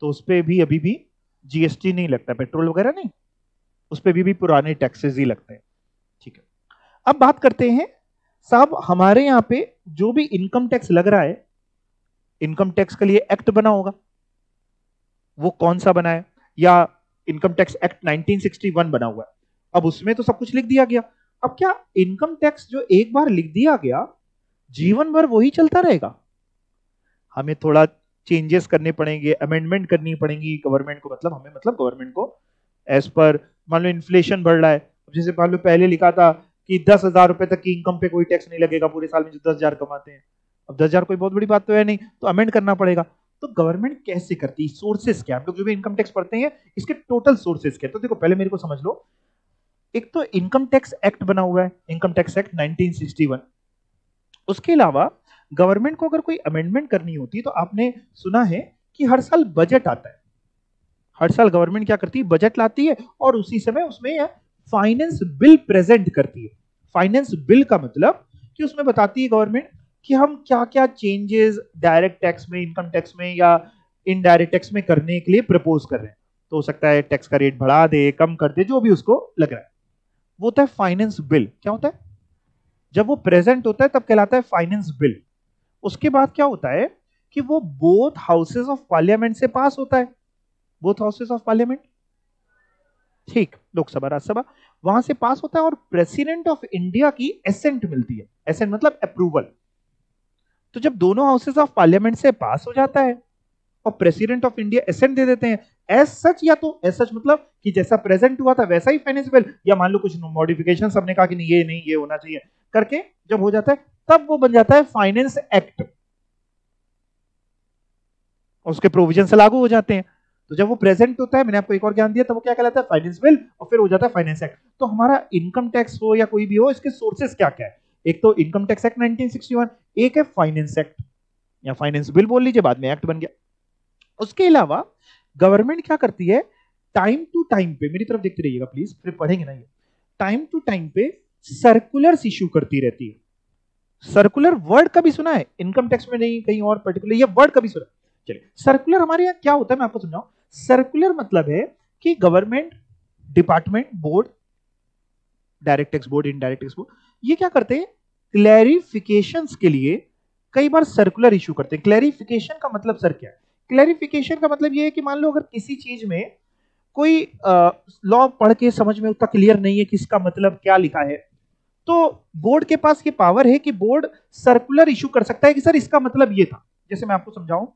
तो उस पे भी अभी भी जीएसटी नहीं लगता, पेट्रोल वगैरह नहीं, उस पे भी पुराने टैक्सेस ही लगते हैं, ठीक है। अब बात करते हैं साहब, हमारे यहां पे जो भी इनकम टैक्स लग रहा है, इनकम टैक्स के लिए एक्ट बना होगा, वो कौन सा बना है? या इनकम टैक्स एक्ट 1961 बना हुआ है, अब उसमें तो सब कुछ लिख दिया गया। अब क्या इनकम टैक्स जो एक बार लिख दिया गया जीवन भर वही चलता रहेगा? हमें थोड़ा चेंजेस करने पड़ेंगे, अमेंडमेंट करनी पड़ेंगी गवर्नमेंट को, मतलब हमें, मतलब गवर्नमेंट को एज पर, मान लो इन्फ्लेशन बढ़ रहा है, जैसे मान लो पहले लिखा था कि 10,000 रुपए तक की इनकम पे कोई टैक्स नहीं लगेगा पूरे साल में जो 10,000 कमाते हैं। अब 10,000 कोई बहुत बड़ी बात तो है नहीं, तो अमेंड करना पड़ेगा। तो गवर्नमेंट कैसे करती है, सोर्सेस क्या, हम लोग जो भी इनकम टैक्स पढ़ते हैं इसके टोटल सोर्सेस क्या? तो देखो पहले मेरे को समझ लो, एक तो इनकम टैक्स एक्ट बना हुआ है, इनकम टैक्स एक्ट 1961। उसके अलावा गवर्नमेंट को अगर कोई अमेंडमेंट करनी होती है तो आपने सुना है कि हर साल बजट आता है, हर साल गवर्नमेंट क्या करती है, बजट लाती है, और उसी समय उसमें फाइनेंस बिल प्रेजेंट करती है। फाइनेंस बिल का मतलब कि उसमें बताती है गवर्नमेंट कि हम क्या क्या चेंजेस डायरेक्ट टैक्स में, इनकम टैक्स में या इनडायरेक्ट टैक्स में करने के लिए प्रपोज कर रहे हैं। तो हो सकता है टैक्स का रेट बढ़ा दे, कम कर दे, जो भी उसको लग रहा है, वो होता है फाइनेंस बिल। क्या होता है? जब वो प्रेजेंट होता है तब कहलाता है फाइनेंस बिल। उसके बाद क्या होता है कि वो बोथ हाउसेस ऑफ पार्लियामेंट से पास होता है, बोथ हाउसेस ऑफ पार्लियामेंट, ठीक, लोकसभा राज्यसभा, वहां से पास होता है और प्रेसिडेंट ऑफ इंडिया की एसेंट मिलती है। एसेंट मतलब अप्रूवल। तो जब दोनों हाउसेस ऑफ पार्लियामेंट से पास हो जाता है और प्रेसिडेंट ऑफ इंडिया एसेंट दे देते हैं, एज सच, या तो एज सच मतलब कि जैसा प्रेजेंट हुआ था वैसा ही फाइनेंस बिल, या मान लो कुछ मॉडिफिकेशन सबने कहा कि नहीं ये नहीं, ये होना चाहिए करके जब हो जाता है तब वो बन जाता है फाइनेंस एक्ट, उसके प्रोविजन से लागू हो जाते हैं। तो जब वो प्रेजेंट होता है, मैंने आपको एक और ज्ञान दिया, तब वो क्या कहलाता है, फाइनेंस बिल, और फिर हो जाता है फाइनेंस एक्ट। तो हमारा इनकम टैक्स हो या कोई भी हो, इसके सोर्सेस क्या क्या है? एक तो इनकम टैक्स एक्ट 1961, एक है फाइनेंस एक्ट या फाइनेंस बिल बोल लीजिए, बाद में एक्ट बन गया। उसके अलावा गवर्नमेंट क्या करती है, टाइम टू टाइम पे, मेरी तरफ देखते रहिएगा प्लीज, फिर पढ़ेंगे ना ये, टाइम टू टाइम पे सर्कुलर्स इशू करती रहती है। सर्कुलर वर्ड कभी सुना है? इनकम टैक्स में नहीं, कहीं और पर्टिकुलर ये वर्ड कभी सुना? चलिए, सर्कुलर हमारे यहाँ क्या होता है मैं आपको समझाऊं। सर्कुलर मतलब है कि government department, board, direct tax board, indirect tax board, ये क्या करते हैं, क्लैरिफिकेशंस के लिए कई बार सर्कुलर इशू करते हैं। क्लैरिफिकेशन का मतलब सर क्या है? क्लैरिफिकेशन का मतलब ये है कि मान लो अगर किसी चीज में कोई लॉ पढ़ के समझ में उतना क्लियर नहीं है कि इसका मतलब क्या लिखा है, तो बोर्ड के पास ये पावर है कि बोर्ड सर्कुलर इशू कर सकता है कि सर इसका मतलब ये था। जैसे मैं आपको समझाऊं,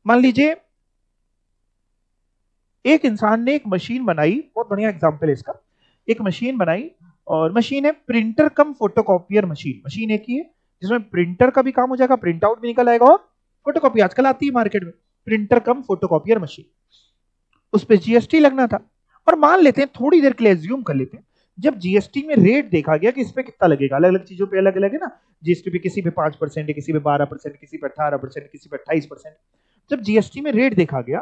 मान लीजिए एक इंसान ने एक मशीन बनाई, बहुत बढ़िया एग्जांपल है इसका। एक मशीन बनाई और मशीन है प्रिंटर कम फोटोकॉपियर मशीन। मशीन एक ही है जिसमें प्रिंटर का भी काम हो जाएगा, प्रिंट आउट भी निकल आएगा और फोटोकॉपी आजकल आती है मार्केट में, प्रिंटर कम फोटोकॉपियर मशीन। उस पर जीएसटी लगना था। और मान लेते हैं, थोड़ी देर के लिए एज्यूम कर लेते हैं, जब जीएसटी में रेट देखा गया कि इस पे कितना लगेगा, अलग अलग चीजों पे अलग अलग है ना, जीएसटी पे किसी पे 5% है, किसी पे 12%, किसी पे 18%, किसी पे 28%। जब जीएसटी में रेट देखा गया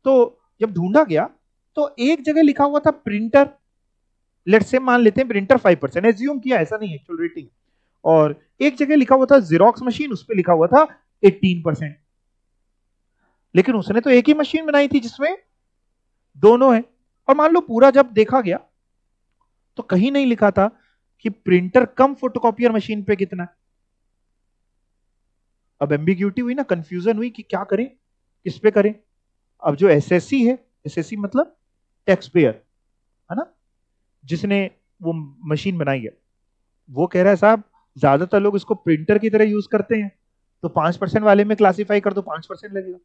तो जब ढूंढा गया तो एक जगह लिखा हुआ था प्रिंटर, लेट्स से मान लेते हैं प्रिंटर 5%, एज्यूम किया, ऐसा नहीं है एक्चुअल रेटिंग, और एक जगह लिखा हुआ था जेरोक्स मशीन, उस पर लिखा हुआ था 18%। लेकिन उसने तो एक ही मशीन बनाई थी जिसमें दोनों है, और मान लो पूरा जब देखा गया तो कहीं नहीं लिखा था कि प्रिंटर कम फोटोकॉपियर मशीन पे कितना है। अब एम्बिग्यूटी हुई ना, कंफ्यूजन हुई कि क्या करें, किस पे करें। अब जो एसएससी है, एसएससी मतलब टैक्स पेयर है ना, जिसने वो मशीन बनाई है, वो कह रहा है साहब ज्यादातर लोग इसको प्रिंटर की तरह यूज करते हैं, तो 5% वाले में क्लासिफाई कर दो, 5% लगेगा।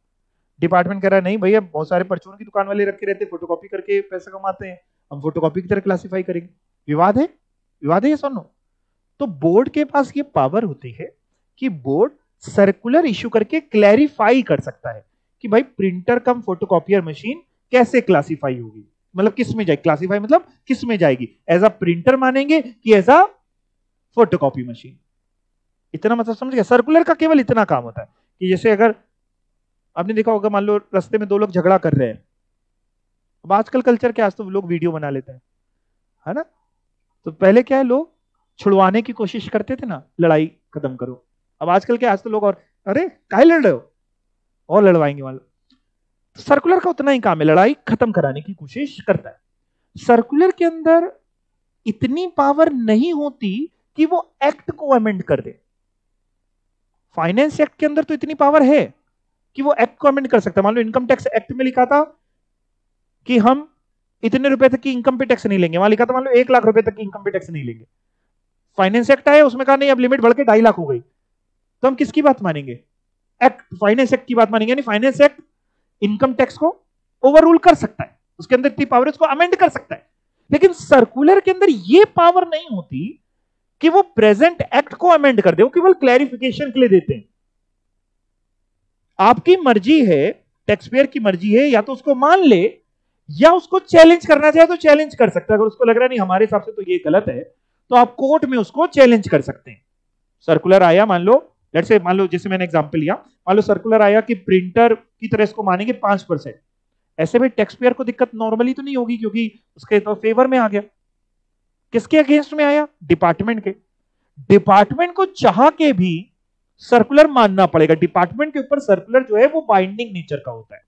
डिपार्टमेंट कह रहा है नहीं भैया, बहुत सारे परचून की दुकान वाले रखे रहते, फोटोकॉपी करके पैसा कमाते हैं, हम फोटोकॉपी की तरह क्लासिफाई करेंगे। विवाद है, विवाद है ये, सुनो। तो बोर्ड के पास ये पावर होती है कि बोर्ड सर्कुलर इशू करके क्लैरिफाई कर सकता है कि भाई प्रिंटर कम फोटोकॉपियर मशीन कैसे क्लासिफाई होगी, मतलब किस में जाएगी, क्लासिफाई मतलब किस में जाएगी, एज अ प्रिंटर मानेंगे कि एज अ फोटोकॉपी मशीन। इतना मतलब समझ गया? सर्कुलर का केवल इतना काम होता है कि जैसे अगर आपने देखा होगा, मान लो रास्ते में दो लोग झगड़ा कर रहे हैं, अब आजकल कल्चर क्या, आज तो लोग वीडियो बना लेते हैं, है ना। तो पहले क्या है, लोग छुड़वाने की कोशिश करते थे ना, लड़ाई खत्म करो। अब आजकल क्या, आज तो लोग और अरे काहे लड़ रहे हो, और लड़वाएंगे मान लो। तो सर्कुलर का उतना ही काम है, लड़ाई खत्म कराने की कोशिश करता है। सर्कुलर के अंदर इतनी पावर नहीं होती कि वो एक्ट को अमेंड कर दे। फाइनेंस एक्ट के अंदर तो इतनी पावर है कि वो एक्ट को अमेंड कर सकता है। मान लो इनकम टैक्स एक्ट में लिखा था कि हम इतने रुपए तक की इनकम पे टैक्स नहीं लेंगे, वहां लिखा था मान लो 1 लाख रुपए तक की इनकम पे टैक्स नहीं लेंगे। फाइनेंस एक्ट आया, उसमें कहा नहीं अब लिमिट बढ़ के 2.5 लाख हो गई, तो हम किसकी बात मानेंगे? एक्ट, फाइनेंस एक्ट की बात मानेंगे। यानी फाइनेंस एक्ट इनकम टैक्स को ओवर रूल कर सकता है, उसके अंदर इतनी पावर है, उसको अमेंड कर सकता है। लेकिन सर्कुलर के अंदर ये पावर नहीं होती कि वो प्रेजेंट एक्ट को अमेंड कर दे, वो केवल क्लैरिफिकेशन के लिए देते हैं। आपकी मर्जी है, टैक्स पेयर की मर्जी है, या तो उसको मान ले या उसको चैलेंज करना चाहे तो चैलेंज कर सकता है। अगर उसको लग रहा है नहीं हमारे हिसाब से तो ये गलत है, तो आप कोर्ट में उसको चैलेंज कर सकते हैं। सर्कुलर आया, मान लो लेट्स से, मान लो जैसे मैंने एग्जांपल लिया, मान लो सर्कुलर आया कि प्रिंटर की तरह इसको मानेंगे 5%। ऐसे में टैक्स पेयर को दिक्कत नॉर्मली तो नहीं होगी, क्योंकि उसके तो फेवर में आ गया। किसके अगेंस्ट में आया? डिपार्टमेंट के। डिपार्टमेंट को चाह के भी सर्कुलर मानना पड़ेगा। डिपार्टमेंट के ऊपर सर्कुलर जो है वो बाइंडिंग नेचर का होता है,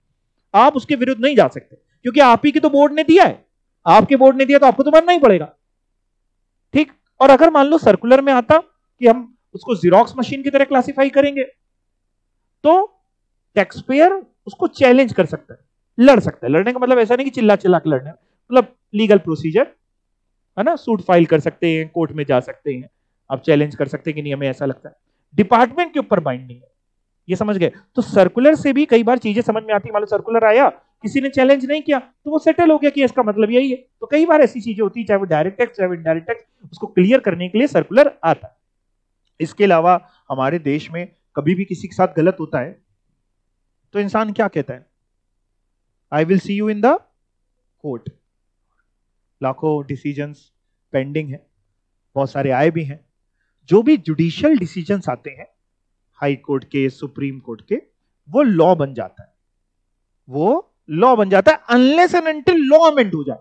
आप उसके विरुद्ध नहीं जा सकते, क्योंकि आप ही की तो बोर्ड ने दिया है, आपके बोर्ड ने दिया तो आपको तो मानना ही पड़ेगा। ठीक। और अगर मान लो सर्कुलर में आता कि हम उसको जीरोक्स मशीन की तरह क्लासिफाई करेंगे, तो टैक्स पेयर उसको चैलेंज कर सकता है, लड़ सकता है। लड़ने का मतलब ऐसा नहीं कि चिल्ला चिल्ला के लड़ने, मतलब लीगल प्रोसीजर है ना, सूट फाइल कर सकते हैं, कोर्ट में जा सकते हैं, आप चैलेंज कर सकते हैं कि नहीं हमें ऐसा लगता है। डिपार्टमेंट के ऊपर बाइंडिंग है, ये समझ गए? तो सर्कुलर से भी कई बार चीजें समझ में आती है। मान लो सर्कुलर आया, किसी ने चैलेंज नहीं किया, तो वो सेटल हो गया कि इसका मतलब यही है। तो कई बार ऐसी चीजें होती है, चाहे वो डायरेक्ट टैक्स चाहे वो इनडायरेक्ट टैक्स, उसको क्लियर करने के लिए सर्कुलर आता है। इसके अलावा हमारे देश में कभी भी किसी के साथ गलत होता है तो इंसान क्या कहता है? I will see you in the court. लाखों डिसीजंस पेंडिंग है, बहुत सारे आए भी हैं। जो भी जुडिशियल डिसीजंस आते हैं, हाई कोर्ट के, सुप्रीम कोर्ट के, वो लॉ बन जाता है, वो लॉ बन जाता है unless and until law amend हो जाए।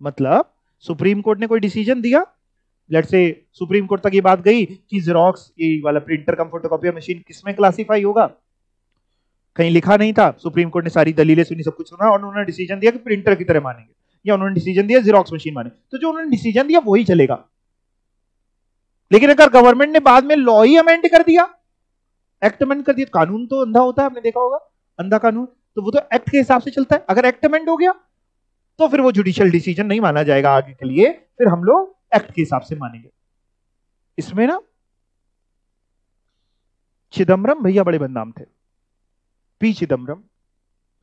मतलब सुप्रीम कोर्ट ने कोई डिसीजन दिया, लेट्स से सुप्रीम कोर्ट तक ये बात गई कि जेरोक्स ये वाला प्रिंटर कम फोटोकॉपियर मशीन किसमें क्लासिफाई होगा, कहीं लिखा नहीं था। सुप्रीम कोर्ट ने सारी दलीलें सुनी, सब कुछ सुना, और उन्होंने डिसीजन दिया कि प्रिंटर की तरह मानेंगे, या उन्होंने डिसीजन दिया जेरोक्स मशीन माने। तो जो उन्होंने डिसीजन दिया वही चलेगा। लेकिन अगर गवर्नमेंट ने बाद में लॉ ही अमेंड कर दिया, एक्ट अमेंड कर दिया, कानून तो अंधा होता है, आपने देखा होगा अंधा कानून, तो वो तो एक्ट के हिसाब से चलता है। अगर एक्ट अमेंड हो गया तो फिर वो जुडिशियल डिसीजन नहीं माना जाएगा आगे के लिए, फिर हम लोग एक्ट के हिसाब से मानेंगे। इसमें ना चिदम्बरम भैया बड़े बदनाम थे। पी चिदम्बरम,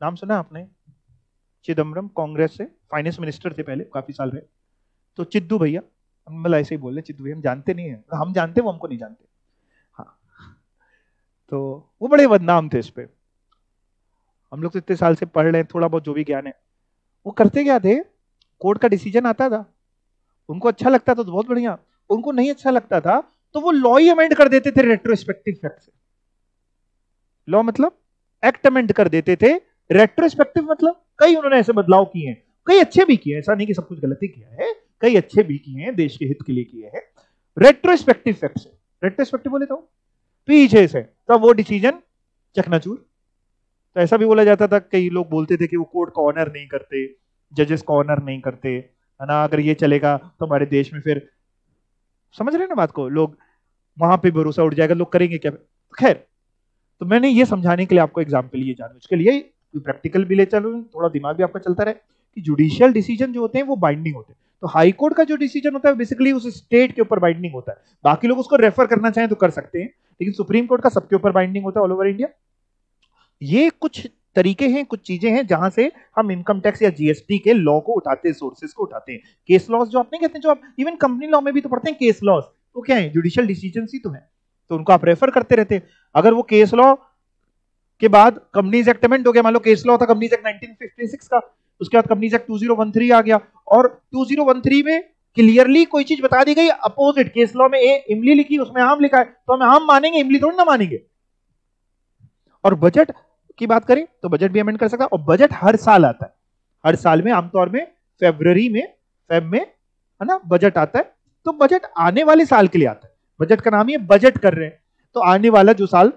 नाम सुना आपने? चिदम्बरम कांग्रेस से फाइनेंस मिनिस्टर थे पहले, काफी साल रहे। तो चिद्दू भैया, हम मतलब ऐसे ही बोल रहे, चिद्दू भैया हम जानते नहीं है, हम जानते वो हमको नहीं जानते। हाँ, तो वो बड़े बदनाम थे इस पे। हम लोग तो इतने साल से पढ़ रहे हैं, थोड़ा बहुत जो भी ज्ञान है। वो करते क्या थे, कोर्ट का डिसीजन आता था, उनको अच्छा लगता था तो बहुत बढ़िया, उनको नहीं अच्छा लगता था तो वो लॉ ही अमेंड कर देते थे रेट्रोस्पेक्टिव इफेक्ट से। लॉ मतलब एक्ट अमेंड कर देते थे, रेट्रोस्पेक्टिव मतलब कई उन्होंने ऐसे बदलाव किए हैं, कई अच्छे भी किए हैं, ऐसा नहीं कि सब कुछ गलती किया है, कई अच्छे भी किए हैं, देश के हित के लिए किए हैं, रेट्रोस्पेक्टिव इफेक्ट से। रेट्रोस्पेक्टिव बोले तो पीछे से, तो वो डिसीजन चकनाचूर। तो ऐसा भी बोला जाता था, कई लोग बोलते थे कि वो कोर्ट को ऑनर नहीं करते, जजेस को ऑनर नहीं करते, है ना, अगर ये चलेगा तो हमारे देश में फिर, समझ रहे हैं ना बात को, लोग वहां पे भरोसा उठ जाएगा, लोग करेंगे क्या। खैर, तो मैंने ये समझाने के लिए आपको एग्जाम्पल ये जानबूझ के लिए प्रैक्टिकल भी ले चलो, थोड़ा दिमाग भी आपका चलता रहे, कि जुडिशियल डिसीजन जो होते हैं वो बाइंडिंग होते हैं। तो हाई कोर्ट का जो डिसीजन होता है बेसिकली उस स्टेट के ऊपर बाइंडिंग होता है, बाकी लोग उसको रेफर करना चाहें तो कर सकते हैं, लेकिन सुप्रीम कोर्ट का सबके ऊपर बाइंडिंग होता है ऑल ओवर इंडिया। ये कुछ तरीके हैं, कुछ चीजें हैं जहां से हम इनकम टैक्स या जीएसटी के लॉ को उठाते हैं, सोर्सेज को उठाते हैं। केस लॉज जो आप नहीं कहते, जो आप इवन कंपनी लॉ में भी तो पढ़ते हैं केस लॉज, तो क्या है, जुडिशियल डिसीजन ही तो है, तो उनको आप रेफर करते रहते हैं। अगर वो केस लॉ के बाद कंपनीज एक्ट अमेंड हो गया, मान लो केस लॉ था कंपनीज एक्ट 1956 का, उसके बाद कंपनीज एक्ट 2013 आ गया, और 2013 में क्लियरली कोई चीज बता दी गई अपोजिट, केस लॉ में इमली लिखी उसमें आम लिखा है, तो हम आम मानेंगे, इमली थोड़ी ना मानेंगे। और बजट की बात करें तो बजट भी अमेंड कर सकता है, और बजट हर साल आता है, हर साल में आमतौर में फरवरी में, फेब में, है ना, बजट आता है। तो बजट आने वाले साल के लिए आता है, बजट का नाम ही है बजट कर रहे हैं, तो आने वाला जो साल,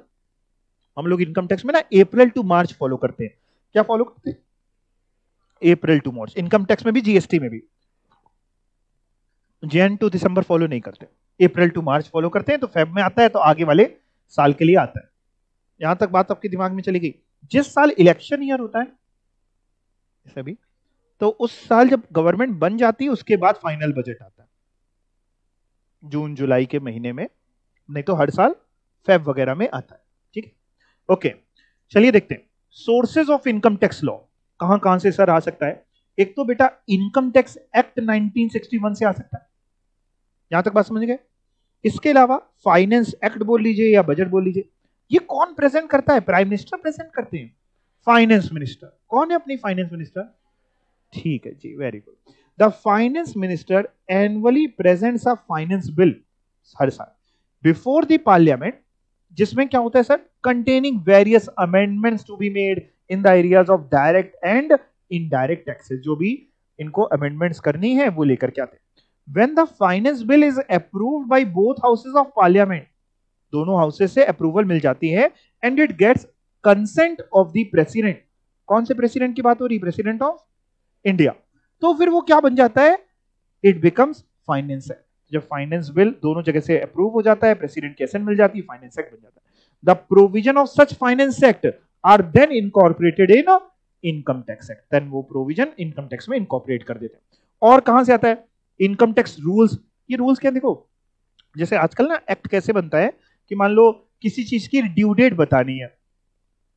हम लोग इनकम टैक्स में ना अप्रैल टू मार्च फॉलो करते हैं। क्या फॉलो करते हैं? अप्रैल टू मार्च। इनकम टैक्स में भी, जीएसटी में भी जैन टू दिसंबर फॉलो नहीं करते, अप्रैल टू मार्च फॉलो करते हैं। तो फेब में आता है तो आगे वाले साल के लिए आता है। यहां तक बात आपके दिमाग में चली गई? जिस साल इलेक्शन ईयर होता है सभी, तो उस साल जब गवर्नमेंट बन जाती है उसके बाद फाइनल बजट आता है, जून जुलाई के महीने में, नहीं तो हर साल फेब वगैरह में आता है। ठीक है, ओके, चलिए देखते हैं sources of income tax law कहां कहां से सर आ सकता है। एक तो बेटा इनकम टैक्स एक्ट 1961 से आ सकता है, यहां तक बात समझ गए। इसके अलावा फाइनेंस एक्ट बोल लीजिए या बजट बोल लीजिए, ये कौन प्रेजेंट करता है? प्राइम मिनिस्टर प्रेजेंट करते हैं, फाइनेंस मिनिस्टर। कौन है अपनी फाइनेंस मिनिस्टर? ठीक है जी, very good. The finance minister annually presents a finance bill हर साल बिफोर द पार्लियामेंट, जिसमें क्या होता है sir, containing various amendments to be made in the areas of direct and indirect taxes, जो भी इनको अमेंडमेंट्स करनी है वो लेकर के आते हैं। When the finance bill is approved by both houses of parliament, दोनों हाउसेस से अप्रूवल मिल जाती है, and it gets consent of the president. कौन से प्रेसिडेंट की बात हो रही? President of India. तो फिर वो क्या बन जाता है? It becomes finance act. जब फाइनेंस बिल दोनों जगह से अप्रूव हो जाता है, प्रेसिडेंट की असेंट मिल जाती है, फाइनेंस एक्ट बन जाता है। The provision of such finance act are then incorporated in income tax act, then वो प्रोविजन इनकम टैक्स में इनकॉर्पोरेट कर देते हैं। और कहां से आता है? Income tax rules. ये रूल्स क्या, देखो जैसे आजकल ना एक्ट कैसे बनता है कि मान लो किसी चीज की ड्यू डेट बतानी है,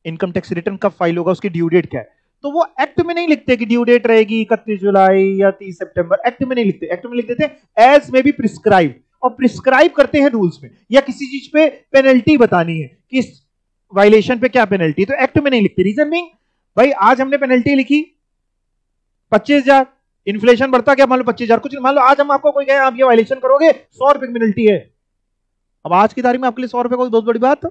इनकम टैक्स रिटर्न कब फाइल होगा, उसकी ड्यू डेट क्या है, तो वो एक्ट में नहीं लिखते कि ड्यू डेट रहेगी 31 जुलाई या 30 सितंबर, एक्ट में नहीं लिखते, एक्ट में लिख देते हैं एज में बी प्रिस्क्राइब, और प्रिस्क्राइब करते हैं रूल्स में। या किसी चीज पे पेनल्टी बतानी है कि इस वायलेशन पे क्या पेनल्टी, तो एक्ट में नहीं लिखते। रीजन बीइंग, भाई आज हमने पेनल्टी लिखी 25,000, इन्फ्लेशन बढ़ता क्या, मान लो 25,000, कुछ मान लो आज हम आपको कोई कहे आप ये वायलेशन करोगे 100 रुपए की पेनल्टी है, अब आज की तारीख में आपके लिए 100 रुपए कोई बहुत बड़ी बात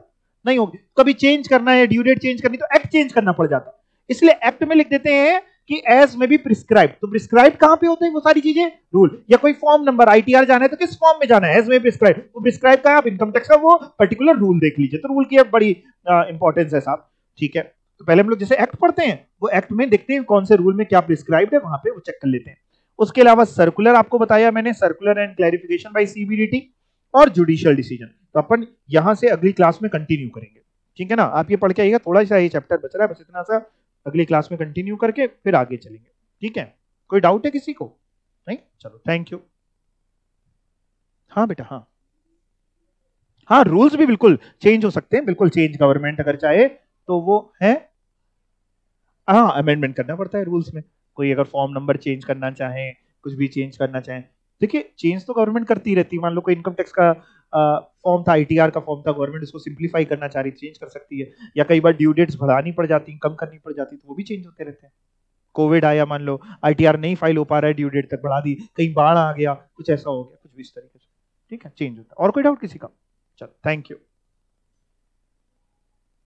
नहीं होगी। कभी चेंज करना है, ड्यू डेट चेंज करनी, तो एक्ट चेंज करना पड़ जाता, इसलिए एक्ट में लिख देते हैं कि एज में भी प्रिस्क्राइब। तो प्रिस्क्राइब कहां पे होते हैं वो सारी चीजें, रूल, या कोई फॉर्म नंबर आईटीआर जाना है तो किस फॉर्म में जाना है, एज में प्रिस्क्राइब। वो प्रिस्क्राइब का आप इनकम टैक्स का वो पर्टिकुलर रूल देख लीजिए, तो रूल की बड़ी इंपॉर्टेंस है साहब। ठीक है, तो पहले हम लोग जैसे एक्ट पढ़ते हैं वो एक्ट में देखते हैं कौन से रूल में क्या प्रिस्क्राइब्ड है, वहां पे वो चेक कर लेते हैं। उसके अलावा सर्कुलर आपको बताया मैंने, circular and clarification by CBDT, और जुडिशियल डिसीजन। तो अपन यहां से अगली क्लास में कंटिन्यू करेंगे, ठीक है ना। आप ये पढ़ के आइएगा, थोड़ा सा ये चैप्टर बच रहा है बस इतना सा, अगली क्लास में कंटिन्यू करके फिर आगे चलेंगे, ठीक है। कोई डाउट है किसी को? नहीं, चलो थैंक यू। हाँ बेटा, हाँ हाँ, रूल्स भी बिल्कुल चेंज हो सकते हैं, बिल्कुल चेंज गवर्नमेंट अगर चाहे तो वो है, हाँ अमेंडमेंट करना पड़ता है रूल्स में। कोई अगर फॉर्म नंबर चेंज करना चाहे, कुछ भी चेंज करना चाहे, देखिए चेंज तो गवर्नमेंट करती रहती है। मान लो कोई इनकम टैक्स का फॉर्म था, आईटीआर का फॉर्म था, गवर्नमेंट उसको सिंप्लीफाई करना चाह रही, चेंज कर सकती है। या कई बार ड्यू डेट्स बढ़ानी पड़ जाती, कम करनी पड़ जाती, तो वो भी चेंज होते रहते हैं। कोविड आया, मान लो आईटीआर नहीं फाइल हो पा रहा है, ड्यू डेट तक बढ़ा दी, कहीं बाढ़ आ गया, कुछ ऐसा हो गया, कुछ भी इस तरीके से, ठीक है, चेंज होता है। और कोई डाउट किसी का? चलो थैंक यू।